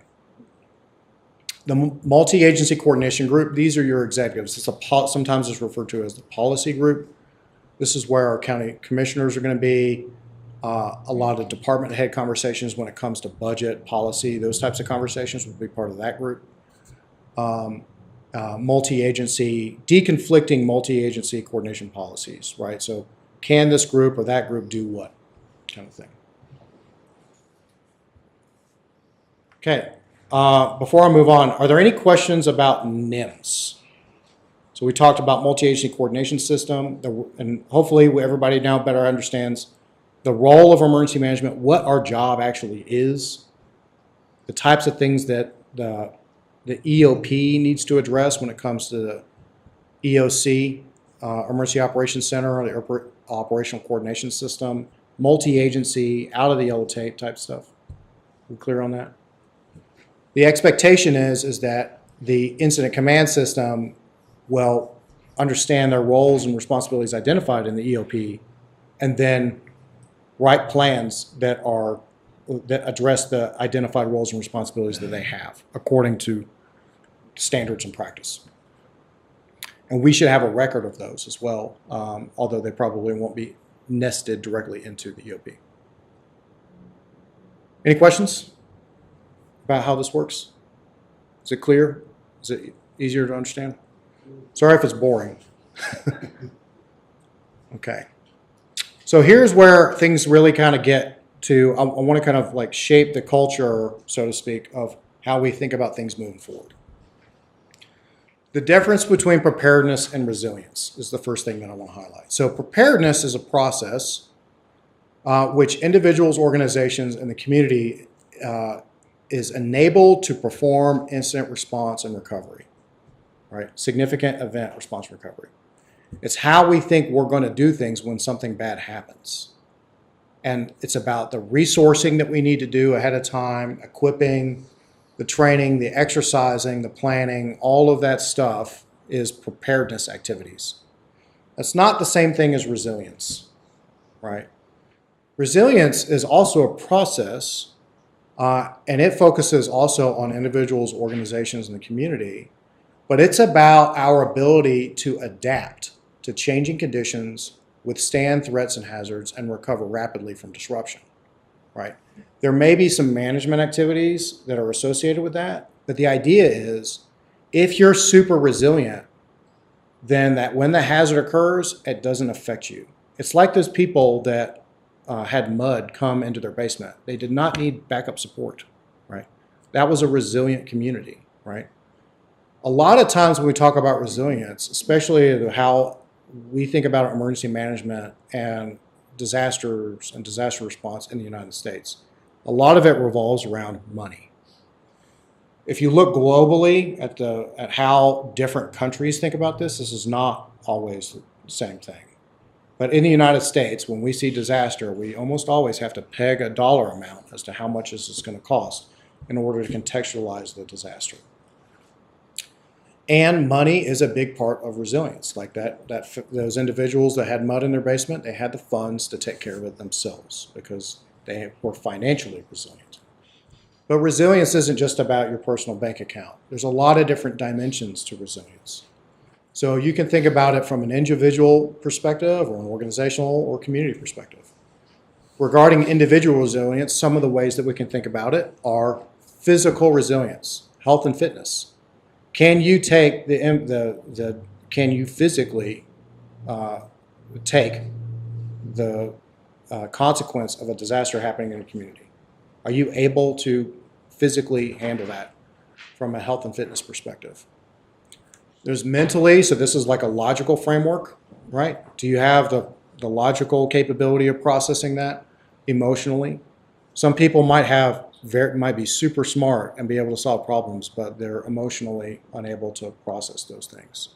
The multi-agency coordination group, these are your executives. Sometimes it's referred to as the policy group. This is where our county commissioners are going to be. A lot of department head conversations when it comes to budget, policy, those types of conversations would be part of that group. Multi-agency, deconflicting multi-agency coordination policies, right? So can this group or that group do what kind of thing? Okay, before I move on, are there any questions about NIMS? So we talked about multi-agency coordination system, and hopefully everybody now better understands the role of emergency management, what our job actually is, the types of things that the EOP needs to address when it comes to the EOC, Emergency Operations Center, or the Operational Coordination System, multi-agency, out of the yellow tape type stuff. We clear on that? The expectation is that the incident command system will understand their roles and responsibilities identified in the EOP, and then write plans that address the identified roles and responsibilities that they have according to standards and practice. And we should have a record of those as well, although they probably won't be nested directly into the EOP. Any questions about how this works? Is it clear? Is it easier to understand? Sorry if it's boring. Okay. So here's where things really kind of get to, I want to kind of like shape the culture, so to speak, of how we think about things moving forward. The difference between preparedness and resilience is the first thing that I want to highlight. So preparedness is a process which individuals, organizations, and the community is enabled to perform incident response and recovery, right? Significant event response recovery. It's how we think we're going to do things when something bad happens. And it's about the resourcing that we need to do ahead of time, equipping, the training, the exercising, the planning, all of that stuff is preparedness activities. That's not the same thing as resilience, right? Resilience is also a process, and it focuses also on individuals, organizations, and the community, but it's about our ability to adapt to changing conditions, withstand threats and hazards, and recover rapidly from disruption, right? There may be some management activities that are associated with that, but the idea is if you're super resilient, then that when the hazard occurs, it doesn't affect you. It's like those people that had mud come into their basement. They did not need backup support, right? That was a resilient community, right? A lot of times when we talk about resilience, especially how we think about emergency management and disasters and disaster response in the United States, a lot of it revolves around money. If you look globally at how different countries think about this is not always the same thing. But in the United States, when we see disaster, we almost always have to peg a dollar amount as to how much this is going to cost in order to contextualize the disaster. And money is a big part of resilience. Like those individuals that had mud in their basement, they had the funds to take care of it themselves because they were financially resilient. But resilience isn't just about your personal bank account. There's a lot of different dimensions to resilience. So you can think about it from an individual perspective or an organizational or community perspective. Regarding individual resilience, some of the ways that we can think about it are physical resilience, health and fitness. Can you take can you physically take the consequence of a disaster happening in a community? Are you able to physically handle that from a health and fitness perspective? There's mentally, so this is like a logical framework, right? Do you have the logical capability of processing that emotionally? Some people might be super smart and be able to solve problems, but they're emotionally unable to process those things.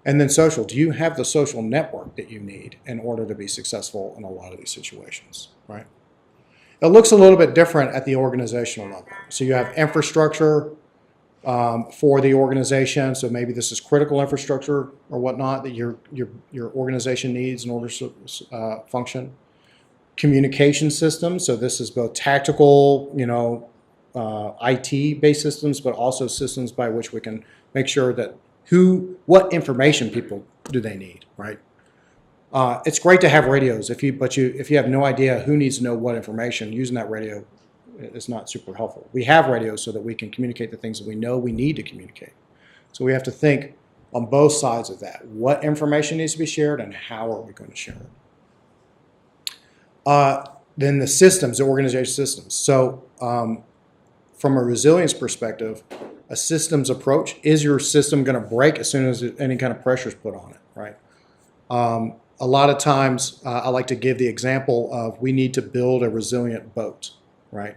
And then social, do you have the social network that you need in order to be successful in a lot of these situations, right? It looks a little bit different at the organizational level. So you have infrastructure for the organization. So maybe this is critical infrastructure or whatnot that your organization needs in order to function. Communication systems. So this is both tactical, IT-based systems, but also systems by which we can make sure that what information people do they need, right? It's great to have radios. If you have no idea who needs to know what information, using that radio is not super helpful. We have radios so that we can communicate the things that we know we need to communicate. So we have to think on both sides of that. What information needs to be shared and how are we going to share it? Then the systems, the organization systems. So from a resilience perspective, a systems approach, is your system going to break as soon as any kind of pressure is put on it, right? A lot of times I like to give the example of we need to build a resilient boat, right?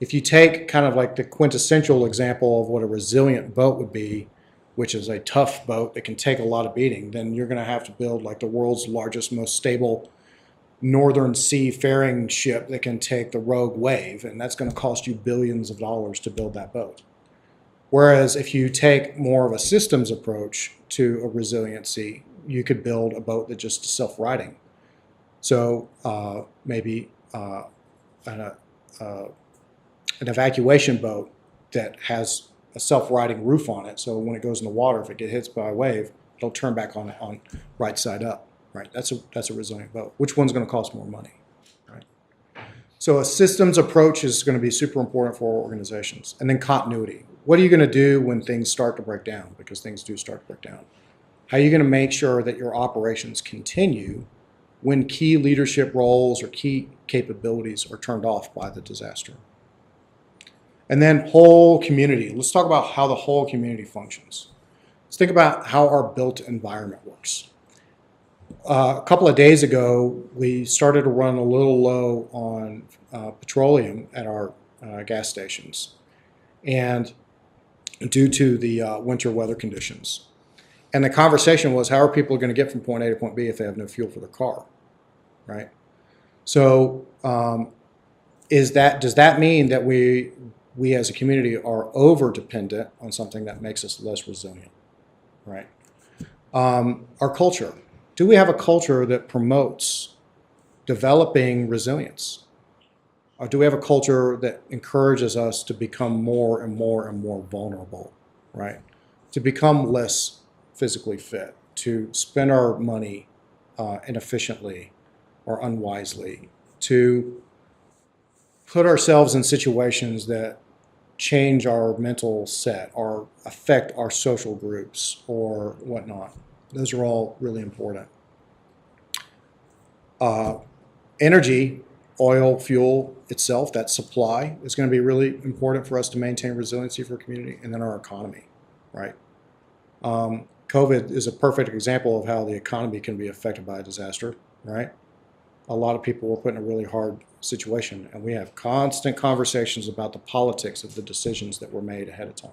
If you take kind of like the quintessential example of what a resilient boat would be, which is a tough boat that can take a lot of beating, then you're going to have to build like the world's largest, most stable Northern Sea faring ship that can take the rogue wave, and that's going to cost you billions of dollars to build that boat. Whereas if you take more of a systems approach to a resiliency, you could build a boat that just is self-righting. So maybe an evacuation boat that has a self-righting roof on it, so when it goes in the water, if it gets hit by a wave, it'll turn back on right side up. Right, that's a resilient boat. Which one's going to cost more money? Right. So a systems approach is going to be super important for organizations, and then continuity. What are you going to do when things start to break down? Because things do start to break down. How are you going to make sure that your operations continue when key leadership roles or key capabilities are turned off by the disaster? And then whole community. Let's talk about how the whole community functions. Let's think about how our built environment works. A couple of days ago, we started to run a little low on petroleum at our gas stations, and due to the winter weather conditions. And the conversation was, how are people going to get from point A to point B if they have no fuel for their car, right? So does that mean that we as a community are over-dependent on something that makes us less resilient, right? Our culture. Do we have a culture that promotes developing resilience? Or do we have a culture that encourages us to become more and more and more vulnerable, right? To become less physically fit, to spend our money inefficiently or unwisely, to put ourselves in situations that change our mental set or affect our social groups or whatnot. Those are all really important. Energy, oil, fuel itself, that supply is going to be really important for us to maintain resiliency for a community, and then our economy, right? COVID is a perfect example of how the economy can be affected by a disaster, right? A lot of people were put in a really hard situation, and we have constant conversations about the politics of the decisions that were made ahead of time.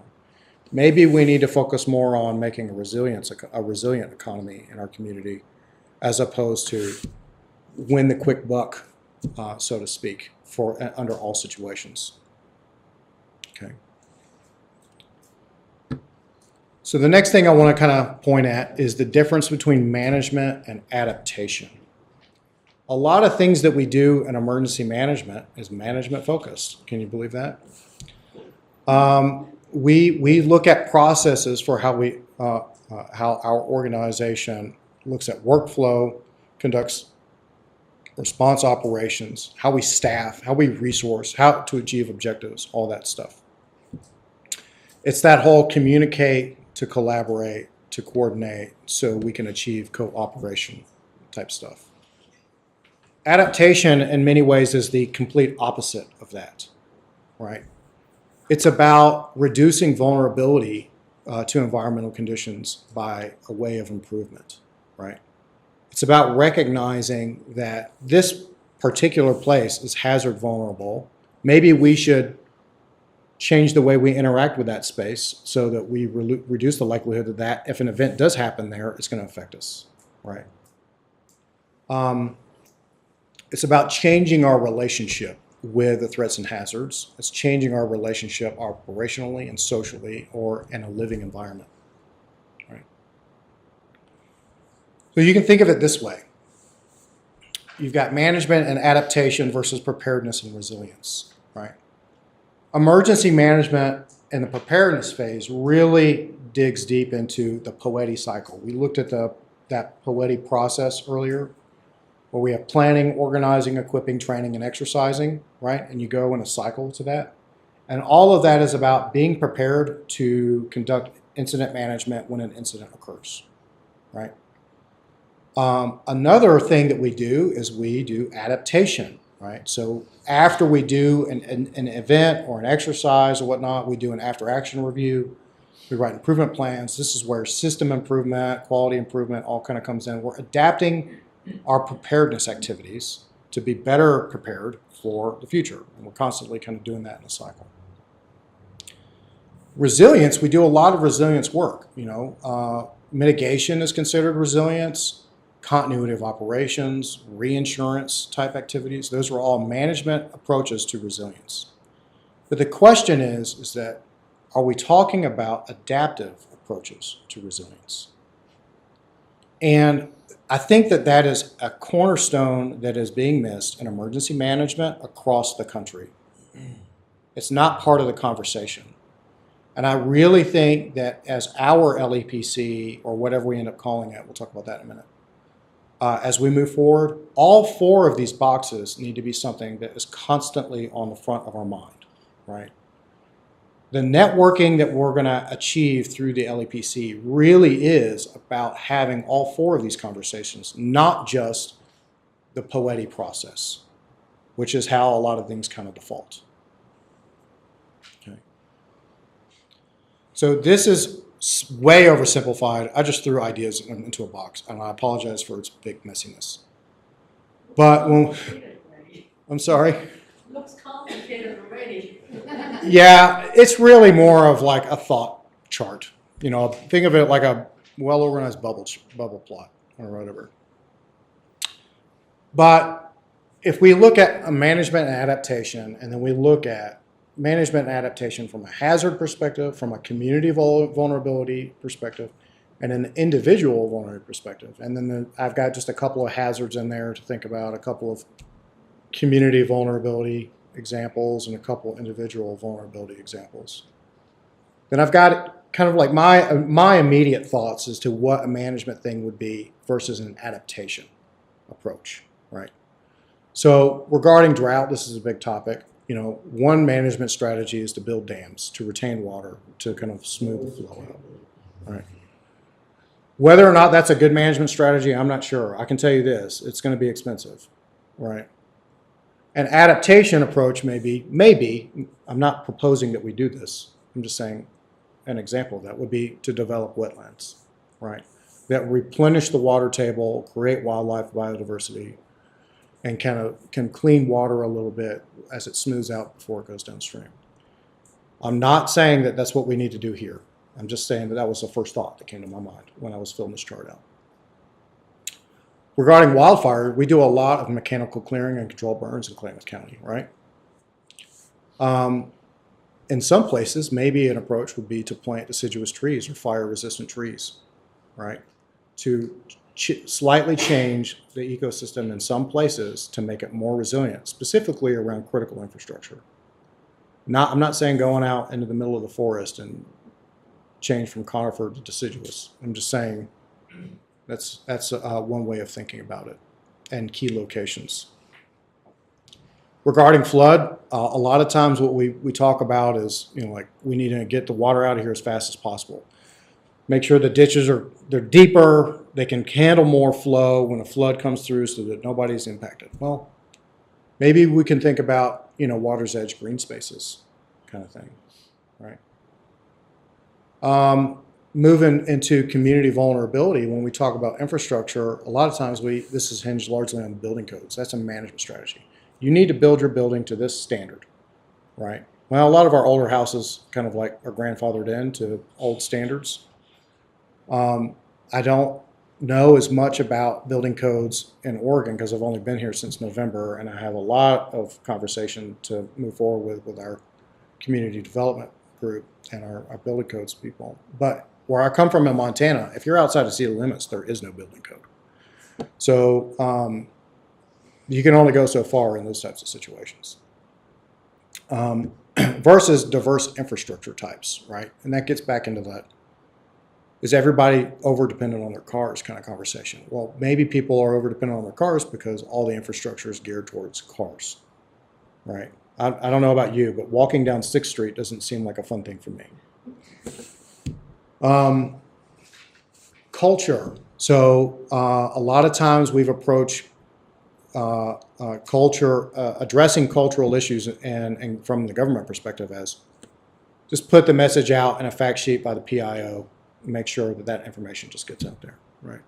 Maybe we need to focus more on making a resilient economy in our community, as opposed to win the quick buck, so to speak, for under all situations. Okay. So the next thing I want to kind of point at is the difference between management and adaptation. A lot of things that we do in emergency management is management focused. Can you believe that? We look at processes for how our organization looks at workflow, conducts response operations, how we staff, how we resource, how to achieve objectives, all that stuff. It's that whole communicate to collaborate, to coordinate, so we can achieve cooperation type stuff. Adaptation, in many ways, is the complete opposite of that, right? It's about reducing vulnerability to environmental conditions by a way of improvement, right? It's about recognizing that this particular place is hazard vulnerable. Maybe we should change the way we interact with that space so that we reduce the likelihood that if an event does happen there, it's going to affect us, right? It's about changing our relationship with the threats and hazards. It's changing our relationship operationally and socially or in a living environment, right? So you can think of it this way. You've got management and adaptation versus preparedness and resilience, right? Emergency management in the preparedness phase really digs deep into the POETI cycle. We looked at that POETI process earlier, where we have planning, organizing, equipping, training, and exercising, right? And you go in a cycle to that. And all of that is about being prepared to conduct incident management when an incident occurs, right? Another thing that we do is we do adaptation, right? So after we do an event or an exercise or whatnot, we do an after-action review. We write improvement plans. This is where system improvement, quality improvement all kind of comes in. We're adapting our preparedness activities to be better prepared for the future. And we're constantly kind of doing that in a cycle. Resilience, we do a lot of resilience work. Mitigation is considered resilience. continuity of operations, reinsurance type activities. Those are all management approaches to resilience. But the question is that are we talking about adaptive approaches to resilience? And I think that that is a cornerstone that is being missed in emergency management across the country. It's not part of the conversation. And I really think that as our LEPC, or whatever we end up calling it, we'll talk about that in a minute, as we move forward, all four of these boxes need to be something that is constantly on the front of our mind, right? The networking that we're going to achieve through the LEPC really is about having all four of these conversations, not just the POETI process, which is how a lot of things kind of default. Okay. So this is way oversimplified. I just threw ideas into a box, and I apologize for its big messiness. But when, I'm sorry? Looks complicated already. Yeah, it's really more of like a thought chart. You know, think of it like a well-organized bubble plot or whatever. But if we look at a management and adaptation, and then we look at management and adaptation from a hazard perspective, from a community vulnerability perspective, and an individual vulnerability perspective, and then I've got just a couple of hazards in there to think about, a couple of community vulnerability examples and a couple individual vulnerability examples. Then I've got kind of like my immediate thoughts as to what a management thing would be versus an adaptation approach, right? So regarding drought, this is a big topic. You know, one management strategy is to build dams to retain water to kind of smooth the flow out, right? Whether or not that's a good management strategy, I'm not sure. I can tell you this, it's going to be expensive, right? An adaptation approach maybe, I'm not proposing that we do this, I'm just saying an example of that would be to develop wetlands, right? That replenish the water table, create wildlife biodiversity, and can clean water a little bit as it smooths out before it goes downstream. I'm not saying that that's what we need to do here. I'm just saying that that was the first thought that came to my mind when I was filling this chart out. Regarding wildfire, we do a lot of mechanical clearing and control burns in Klamath County, right? In some places, maybe an approach would be to plant deciduous trees or fire-resistant trees, right? To slightly change the ecosystem in some places to make it more resilient, specifically around critical infrastructure. I'm not saying going out into the middle of the forest and change from conifer to deciduous. I'm just saying that's one way of thinking about it, and key locations. Regarding flood, a lot of times what we talk about is, you know, like we need to get the water out of here as fast as possible. Make sure the ditches they're deeper, they can handle more flow when a flood comes through so that nobody's impacted. Well, maybe we can think about, you know, water's edge green spaces kind of thing, right? Moving into community vulnerability, when we talk about infrastructure, a lot of times this is hinged largely on building codes. That's a management strategy. You need to build your building to this standard, right? Well, a lot of our older houses kind of like are grandfathered into old standards. I don't know as much about building codes in Oregon because I've only been here since November, and I have a lot of conversation to move forward with our community development group and our building codes people. But where I come from in Montana, if you're outside of city limits, there is no building code. So you can only go so far in those types of situations. Versus diverse infrastructure types, right? And that gets back into that. Is everybody over-dependent on their cars kind of conversation? Well, maybe people are over-dependent on their cars because all the infrastructure is geared towards cars, right? I don't know about you, but walking down 6th Street doesn't seem like a fun thing for me. Culture. So a lot of times we've approached culture, addressing cultural issues and from the government perspective as just put the message out in a fact sheet by the PIO, make sure that that information just gets out there, right?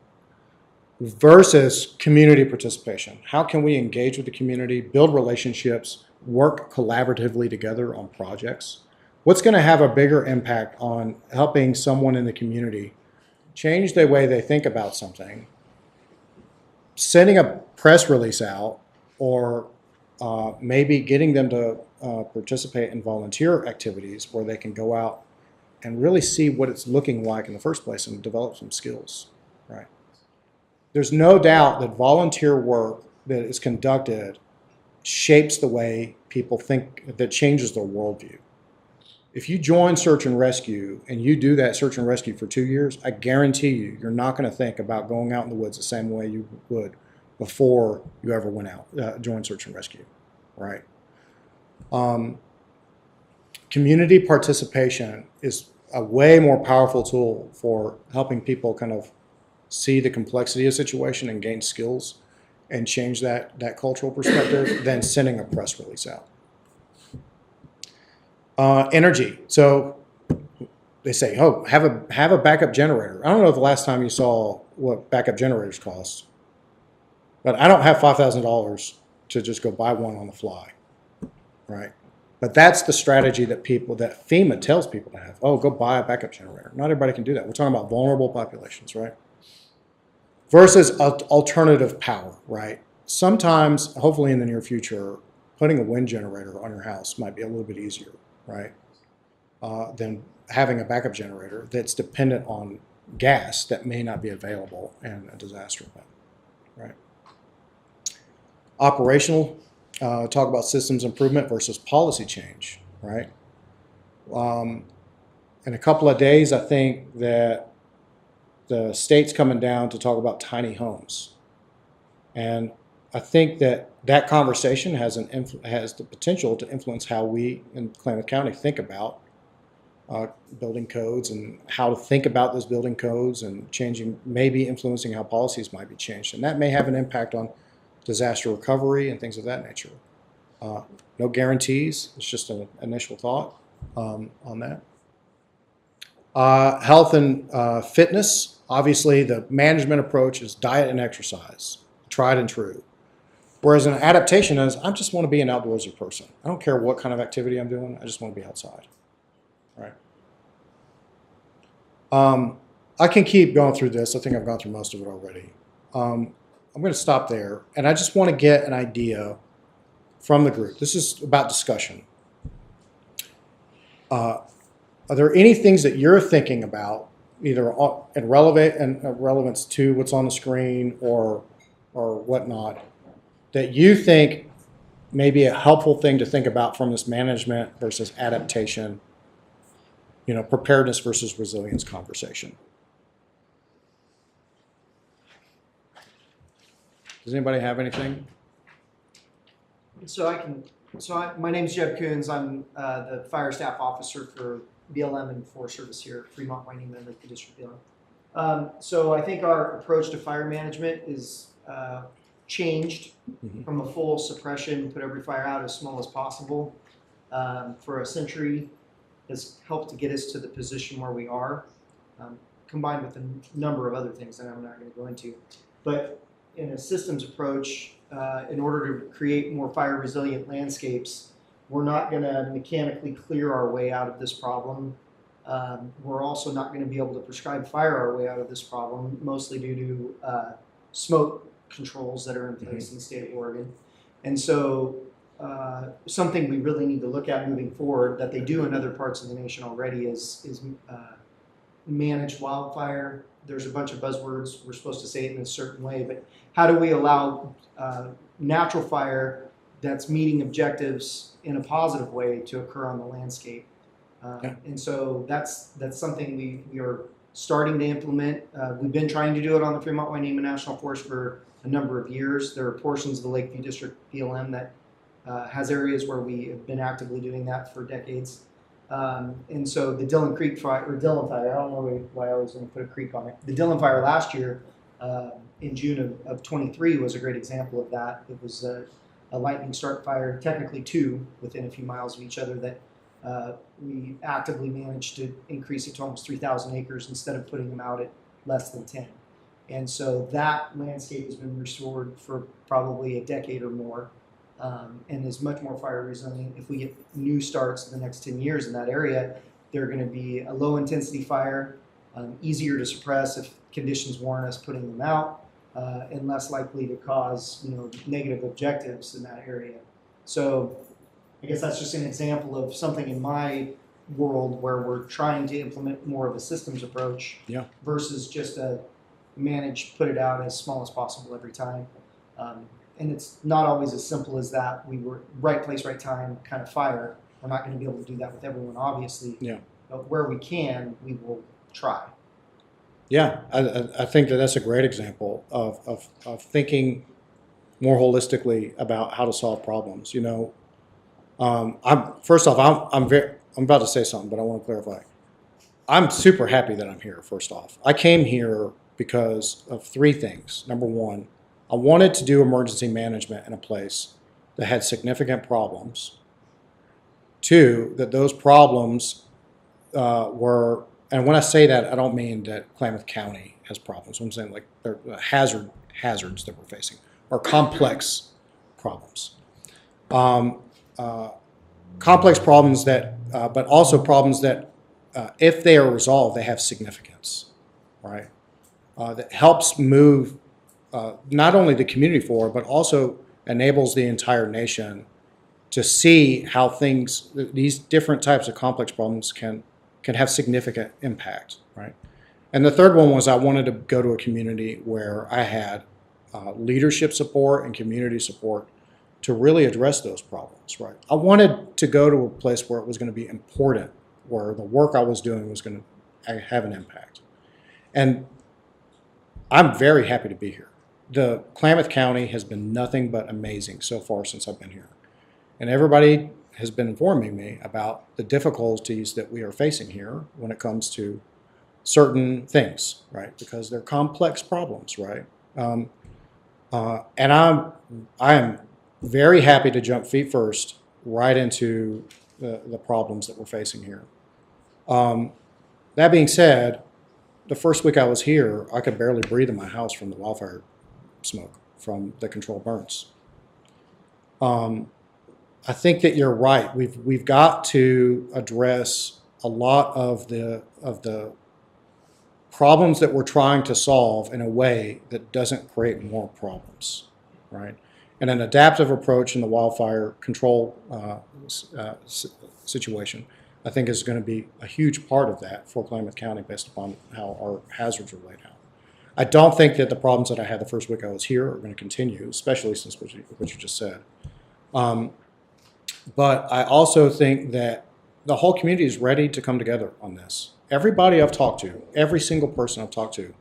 Versus community participation. How can we engage with the community, build relationships, work collaboratively together on projects? What's going to have a bigger impact on helping someone in the community change the way they think about something sending a press release out or maybe getting them to participate in volunteer activities where they can go out and really see what it's looking like in the first place and develop some skills, right? There's no doubt that volunteer work that is conducted shapes the way people think, that changes their worldview. If you join search and rescue and you do that search and rescue for 2 years, I guarantee you, you're not going to think about going out in the woods the same way you would before you ever went out, joined search and rescue, right? Community participation is a way more powerful tool for helping people kind of see the complexity of the situation and gain skills and change that cultural perspective than sending a press release out. Energy. So they say, oh, have a backup generator. I don't know the last time you saw what backup generators cost, but I don't have $5,000 to just go buy one on the fly, right? But that's the strategy that FEMA tells people to have. Oh, go buy a backup generator. Not everybody can do that. We're talking about vulnerable populations, right? Versus alternative power, right? Sometimes, hopefully in the near future, putting a wind generator on your house might be a little bit easier, right? Than having a backup generator that's dependent on gas that may not be available in a disaster event, right? Operational, talk about systems improvement versus policy change, right? In a couple of days, I think that the state's coming down to talk about tiny homes. And I think that conversation has the potential to influence how we in Klamath County think about building codes and how to think about those building codes and changing, maybe influencing how policies might be changed. And that may have an impact on disaster recovery and things of that nature. No guarantees. It's just an initial thought on that. Health and fitness. Obviously, the management approach is diet and exercise, tried and true. Whereas an adaptation is, I just want to be an outdoorsy person. I don't care what kind of activity I'm doing. I just want to be outside, right? I can keep going through this. I think I've gone through most of it already. I'm going to stop there, and I just want to get an idea from the group. This is about discussion. Are there any things that you're thinking about, either in relevance to what's on the screen or whatnot, that you think may be a helpful thing to think about from this management versus adaptation, preparedness versus resilience conversation? Does anybody have anything? My name is Jeb Coons. I'm the fire staff officer for BLM and Forest Service here at Fremont, Wyoming, and Lake District BLM. So I think our approach to fire management is changed from a full suppression, put every fire out as small as possible for a century, has helped to get us to the position where we are, combined with a number of other things that I'm not going to go into. But in a systems approach, in order to create more fire resilient landscapes, we're not going to mechanically clear our way out of this problem. We're also not going to be able to prescribe fire our way out of this problem, mostly due to smoke controls that are in place in the state of Oregon. And so something we really need to look at moving forward that they do in other parts of the nation already is manage wildfire. There's a bunch of buzzwords. We're supposed to say it in a certain way, but how do we allow natural fire that's meeting objectives in a positive way to occur on the landscape? And so that's something we are starting to implement. We've been trying to do it on the Fremont Wyoming National Forest for a number of years. There are portions of the Lakeview District BLM that has areas where we have been actively doing that for decades. And so the Dillon Creek fire, or Dillon fire, I don't know why I always want to put a creek on it. The Dillon fire last year in June of 23 was a great example of that. It was a lightning start fire, technically two within a few miles of each other, that we actively managed to increase it to almost 3,000 acres instead of putting them out at less than 10. And so that landscape has been restored for probably a decade or more, and is much more fire resilient. If we get new starts in the next 10 years in that area, they're going to be a low intensity fire, easier to suppress if conditions warrant us putting them out. and less likely to cause negative objectives in that area. So I guess that's just an example of something in my world where we're trying to implement more of a systems approach versus just a manage, put it out as small as possible every time. And it's not always as simple as that. We were right place, right time kind of fire. We're not going to be able to do that with everyone, obviously. Yeah. But where we can, we will try. Yeah, I think that that's a great example of thinking more holistically about how to solve problems. I'm about to say something, but I want to clarify. I'm super happy that I'm here. First off, I came here because of three things. Number one, I wanted to do emergency management in a place that had significant problems. Two, that those problems were, and when I say that, I don't mean that Klamath County has problems. I'm saying like they're hazards that we're facing are complex problems. Complex problems that, but also problems that, if they are resolved, they have significance, right? That helps move not only the community forward, but also enables the entire nation to see how these different types of complex problems can have significant impact, right? And the third one was I wanted to go to a community where I had leadership support and community support to really address those problems, right? I wanted to go to a place where it was going to be important, where the work I was doing was going to have an impact. And I'm very happy to be here. The Klamath County has been nothing but amazing so far since I've been here. And everybody has been informing me about the difficulties that we are facing here when it comes to certain things, right? Because they're complex problems, right? And I am very happy to jump feet first right into the problems that we're facing here. That being said, the first week I was here, I could barely breathe in my house from the wildfire smoke from the controlled burns. I think that you're right. We've got to address a lot of the problems that we're trying to solve in a way that doesn't create more problems, right? And an adaptive approach in the wildfire control situation, I think, is going to be a huge part of that for Klamath County based upon how our hazards are laid out. I don't think that the problems that I had the first week I was here are going to continue, especially since what you just said. But I also think that the whole community is ready to come together on this. Everybody I've talked to, every single person I've talked to,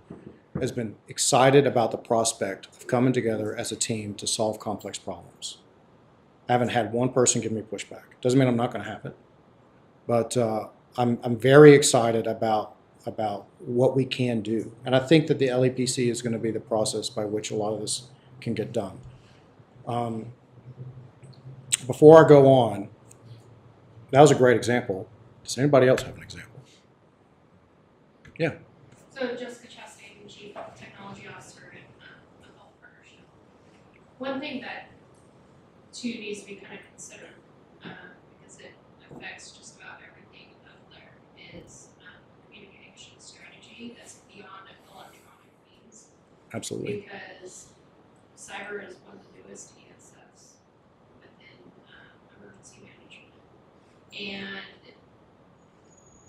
has been excited about the prospect of coming together as a team to solve complex problems. I haven't had one person give me pushback. Doesn't mean I'm not going to have it, but I'm very excited about what we can do. And I think that the LEPC is going to be the process by which a lot of this can get done. Before I go on, that was a great example. Does anybody else have an example? Yeah. So Jessica Chastain, Chief Technology Officer at the Health Partnership. One thing that too needs to be kind of considered, because it affects just about everything up there, is communication strategy that's beyond electronic means. Absolutely. Because cyber is one of the newest ESFs within emergency management. And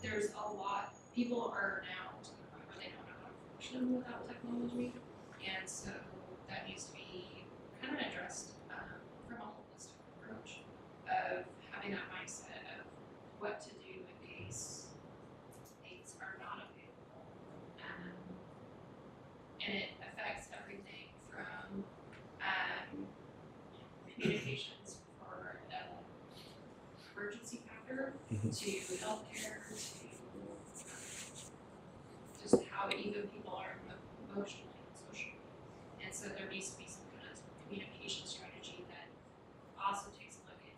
there's a lot, people are now to the point where they don't know how to function without technology. And so that needs to be kind of addressed from a holistic approach of having that mindset of what to do in case things are not available. And it affects everything from communications for emergency factor to healthcare to just how even people are emotionally and socially. And so there needs to be some kind of communication strategy that also takes a look at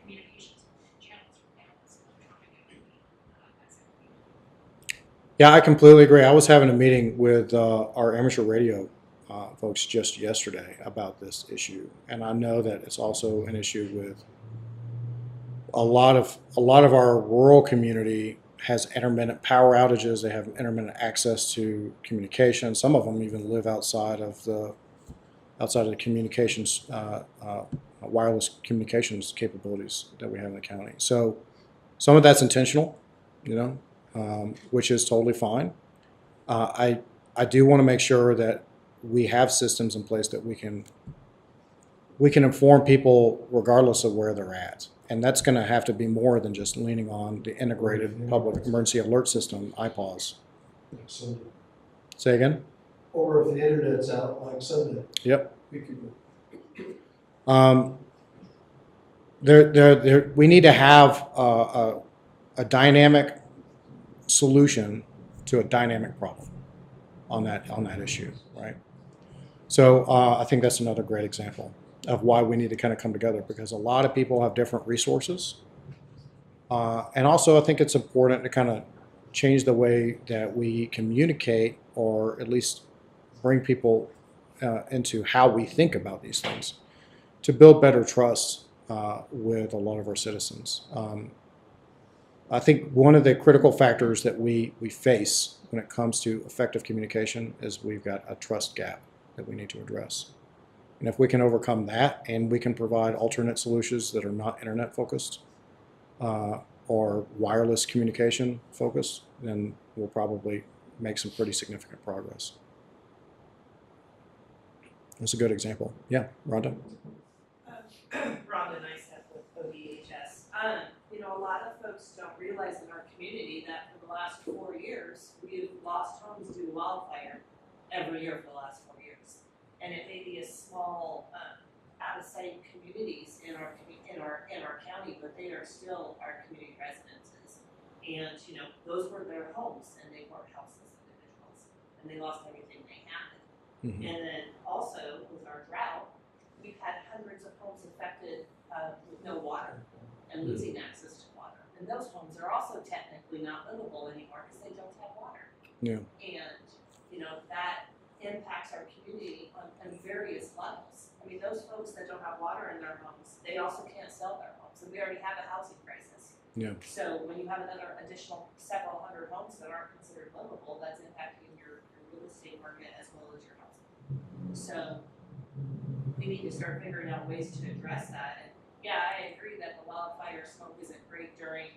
communications channels from analysts and electronic activity. That's everything. Yeah, I completely agree. I was having a meeting with our amateur radio folks just yesterday about this issue, and I know that it's also an issue with a lot of our rural community has intermittent power outages. They have intermittent access to communication. Some of them even live outside of the communications, wireless communications capabilities that we have in the county. So some of that's intentional, which is totally fine. I do want to make sure that we have systems in place that we can inform people regardless of where they're at. And that's going to have to be more than just leaning on the integrated public emergency alert system, IPAWS. Sunday. Say again? Or if the internet's out like Sunday. Yep. We could We need to have a dynamic solution to a dynamic problem on that issue, right? So I think that's another great example of why we need to kind of come together, because a lot of people have different resources. And also I think it's important to kind of change the way that we communicate, or at least bring people into how we think about these things to build better trust with a lot of our citizens. I think one of the critical factors that we face when it comes to effective communication is we've got a trust gap that we need to address. And if we can overcome that, and we can provide alternate solutions that are not internet focused or wireless communication focused, then we'll probably make some pretty significant progress. That's a good example. Yeah, Rhonda? Rhonda Neistat with ODHS. A lot of folks don't realize in our community that for the last 4 years, we've lost homes due to wildfire every year for the last 4 years. And it may be a small, out-of-sight communities in our county, but they are still our community residences. And, those were their homes, and they weren't houseless individuals, and they lost everything they had. Mm-hmm. And then also with our drought, we've had hundreds of homes affected with no water and losing access to water. And those homes are also technically not livable anymore because they don't have water. Yeah. And, that impacts our community on various levels. I mean, those folks that don't have water in their homes, they also can't sell their homes. And we already have a housing crisis. Yeah. So when you have another additional several hundred homes that aren't considered livable, that's impacting your real estate market as well as your housing. So we need to start figuring out ways to address that. And yeah, I agree that the wildfire smoke isn't great during,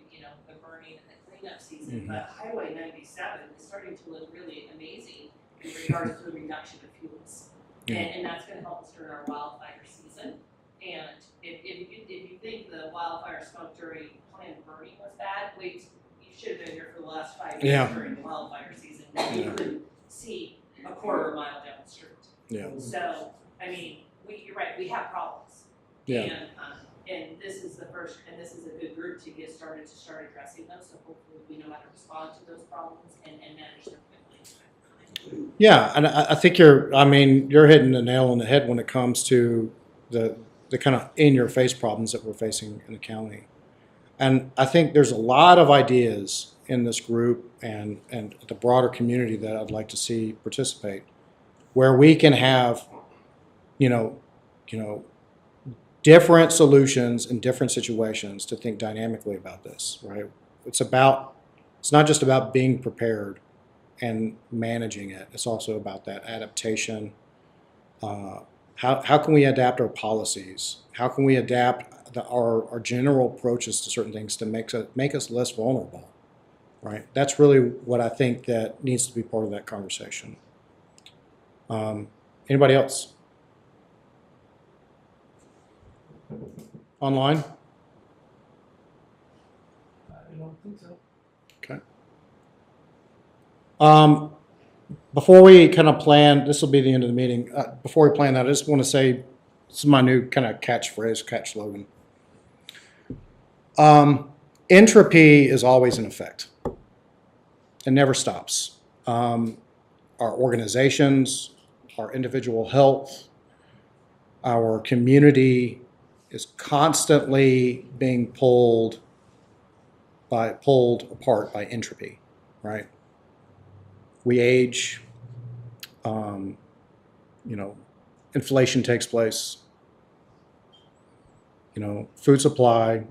the burning and the cleanup season, Mhm. but Highway 97 is starting to look really amazing in regards to the reduction of fuels. Yeah. And that's gonna help us during our wildfire season. And if you think the wildfire smoke during planned burning was bad, wait, you should have been here for the last 5 years Yeah. during the wildfire season. You Yeah. couldn't see a quarter mile down the street. Yeah. So, you're right, we have problems. Yeah. And this is the first, and this is a good group to get started to start addressing those, so hopefully we know how to respond to those problems and manage them quickly. Yeah, and I think you're hitting the nail on the head when it comes to the kind of in-your-face problems that we're facing in the county. And I think there's a lot of ideas in this group and the broader community that I'd like to see participate, where we can have, different solutions in different situations to think dynamically about this, right? It's not just about being prepared and managing it. It's also about that adaptation. How can we adapt our policies? How can we adapt our general approaches to certain things to make us less vulnerable, right? That's really what I think that needs to be part of that conversation. Anybody else? Online? I don't think so. Okay. Before we kind of plan, this will be the end of the meeting. Before we plan that, I just want to say, this is my new kind of catch slogan. Entropy is always in effect. It never stops. Our organizations, our individual health, our community is constantly being pulled apart by entropy, right? We age, inflation takes place, food supply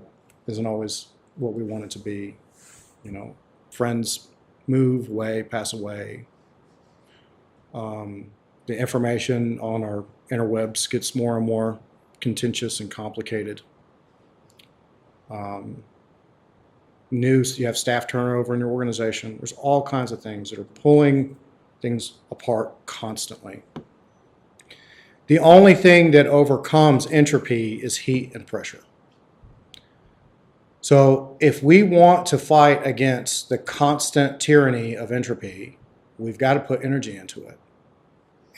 isn't always what we want it to be, friends move away, pass away. The information on our interwebs gets more and more contentious and complicated. You have staff turnover in your organization. There's all kinds of things that are pulling things apart constantly. The only thing that overcomes entropy is heat and pressure. So if we want to fight against the constant tyranny of entropy, we've got to put energy into it.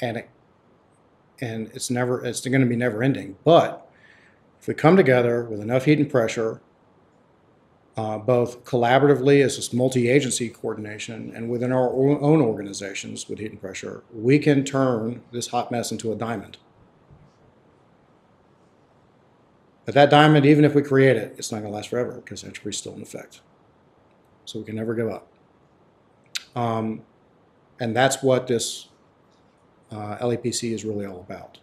And it's going to be never ending. But if we come together with enough heat and pressure, both collaboratively as this multi-agency coordination and within our own organizations with heat and pressure, we can turn this hot mess into a diamond. But that diamond, even if we create it, it's not going to last forever because entropy is still in effect. So we can never give up. And that's what this LEPC is really all about.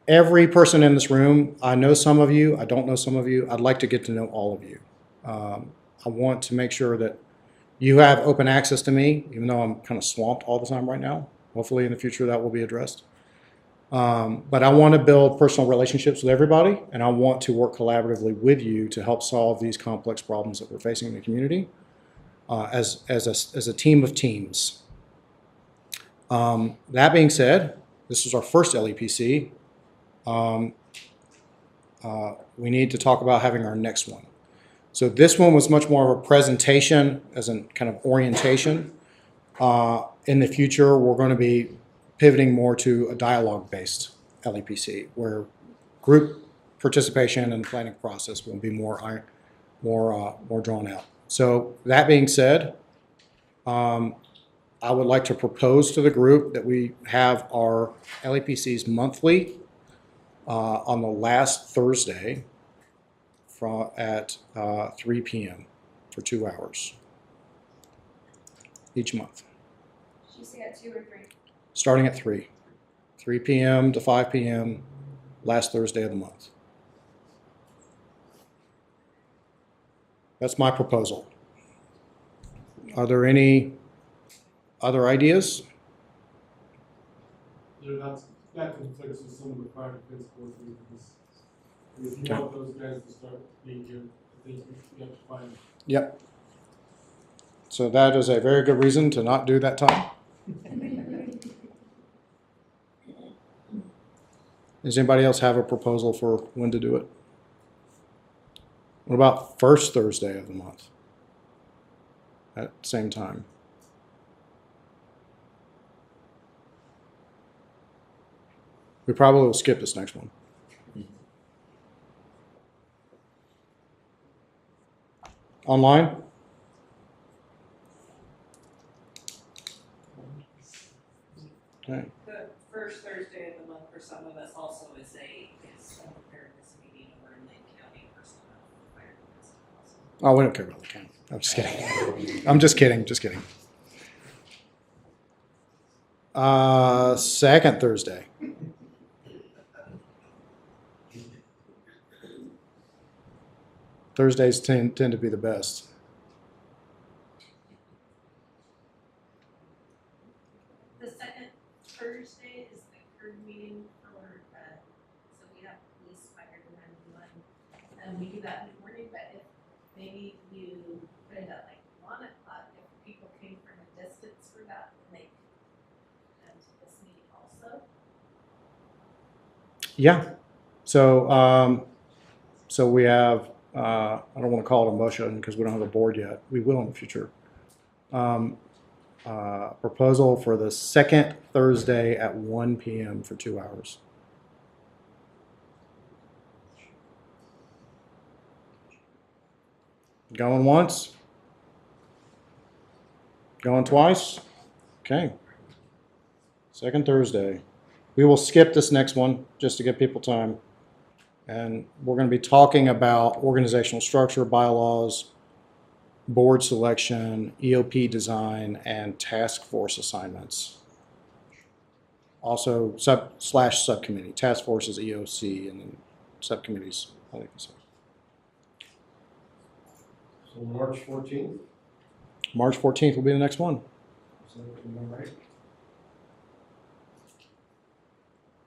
Every person in this room, I know some of you, I don't know some of you. I'd like to get to know all of you. I want to make sure that you have open access to me, even though I'm kind of swamped all the time right now. Hopefully in the future that will be addressed. But I want to build personal relationships with everybody, and I want to work collaboratively with you to help solve these complex problems that we're facing in the community as a team of teams. That being said, this is our first LEPC. We need to talk about having our next one. So this one was much more of a presentation as a kind of orientation. In the future, we're going to be pivoting more to a dialogue-based LEPC, where group participation and planning process will be more drawn out. So that being said, I would like to propose to the group that we have our LEPCs monthly on the last Thursday at 3 p.m. for 2 hours each month. Did you say at 2 or 3? Starting at 3 p.m. to 5 p.m. last Thursday of the month. That's my proposal. Are there any other ideas? That conflicts with some of the private principles. If you want those guys to start being here, I think you have to find. Yep. So that is a very good reason to not do that time. Does anybody else have a proposal for when to do it? What about first Thursday of the month at the same time? We probably will skip this next one. Online? Okay. The first Thursday of the month for some of us also is a preparedness meeting over in Lake County for some of the fire departments also. Oh, we don't care about the county. I'm just kidding. I'm just kidding. Just kidding. Second Thursday. Thursdays tend to be the best. The second Thursday is the CURD meeting for, so we have police, fire, and 911. And we do that in the morning, but if maybe you put it at like 1 o'clock, if people came from a distance for that, then they could come to this meeting also. Yeah. So we have, I don't want to call it a motion because we don't have a board yet. We will in the future. Proposal for the second Thursday at 1 p.m. for 2 hours. Going once? Going twice? Okay. Second Thursday. We will skip this next one just to give people time. And we're going to be talking about organizational structure, bylaws, board selection, EOP design, and task force assignments. Also, subcommittee. Task force is EOC, and then subcommittees. I think so. So March 14th, March 14th will be the next one. is that am I right?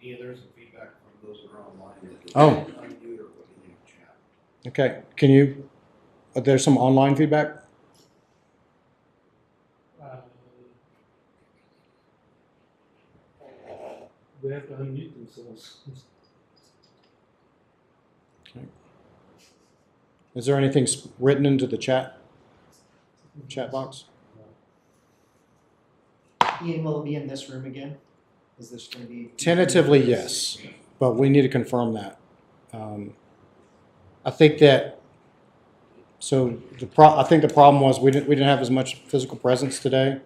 Yeah, there's some feedback from those that are online. That Oh. undo or what you need to chat. Okay, can you, there's some online feedback? They have to unmute themselves. Is there anything written into the chat box? Ian, will it be in this room again? Is this going to be? Tentatively, yes, but we need to confirm that. I think that, so I think the problem was we didn't have as much physical presence today.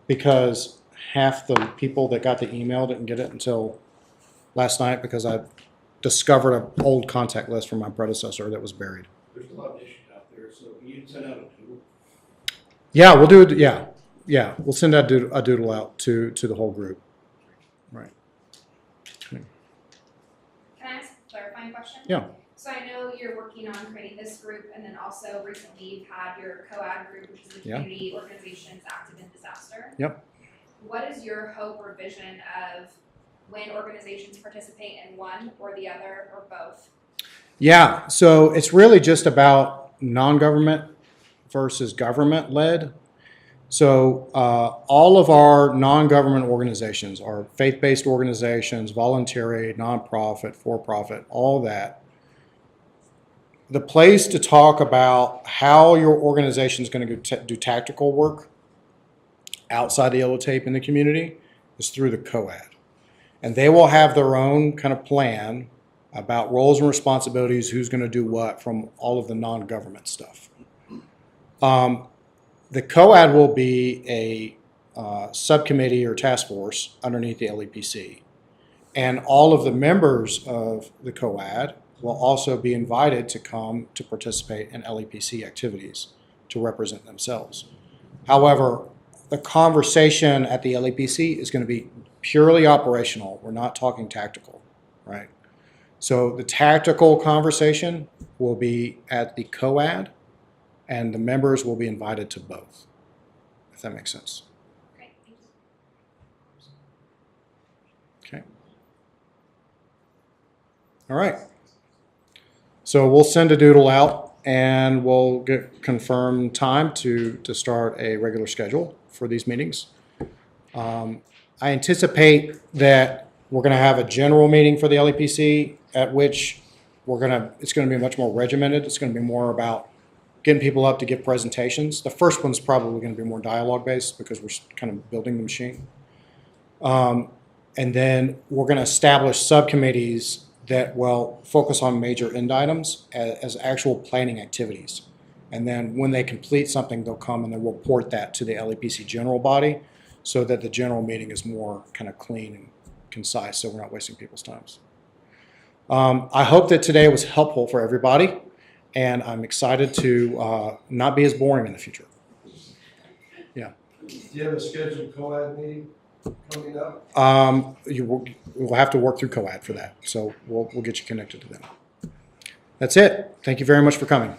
Because half the people that got the email didn't get it until last night because I discovered an old contact list from my predecessor that was buried. There's a lot of issues out there, so you can send out a tool. Yeah, we'll do it. Yeah, we'll send a doodle out to the whole group. Right. Can I ask a clarifying question? Yeah. So I know you're working on creating this group, and then also recently you've had your COAD group, which is the Yeah. Community Organizations Active in Disaster. Yep. What is your hope or vision of when organizations participate in one or the other or both? Yeah, so it's really just about non-government versus government-led. So all of our non-government organizations, our faith-based organizations, voluntary, nonprofit, for-profit, all that. The place to talk about how your organization is going to do tactical work outside the yellow tape in the community is through the COAD. And they will have their own kind of plan about roles and responsibilities, who's going to do what from all of the non-government stuff. The COAD will be a subcommittee or task force underneath the LEPC. And all of the members of the COAD will also be invited to come to participate in LEPC activities to represent themselves. However, the conversation at the LEPC is going to be purely operational. We're not talking tactical, right? So the tactical conversation will be at the COAD, and the members will be invited to both, if that makes sense. Great, thank you. Okay. All right. So we'll send a doodle out, and we'll get confirmed time to start a regular schedule for these meetings. I anticipate that we're going to have a general meeting for the LEPC at which it's going to be much more regimented. It's going to be more about getting people up to give presentations. The first one's probably going to be more dialogue based because we're kind of building the machine. And then we're going to establish subcommittees that will focus on major end items as actual planning activities. And then when they complete something, they'll come and they'll report that to the LEPC general body so that the general meeting is more kind of clean and concise, so we're not wasting people's times. I hope that today was helpful for everybody, and I'm excited to not be as boring in the future. Yeah. Do you have a scheduled COAD meeting coming up? We'll have to work through COAD for that, so we'll get you connected to them. That's it. Thank you very much for coming.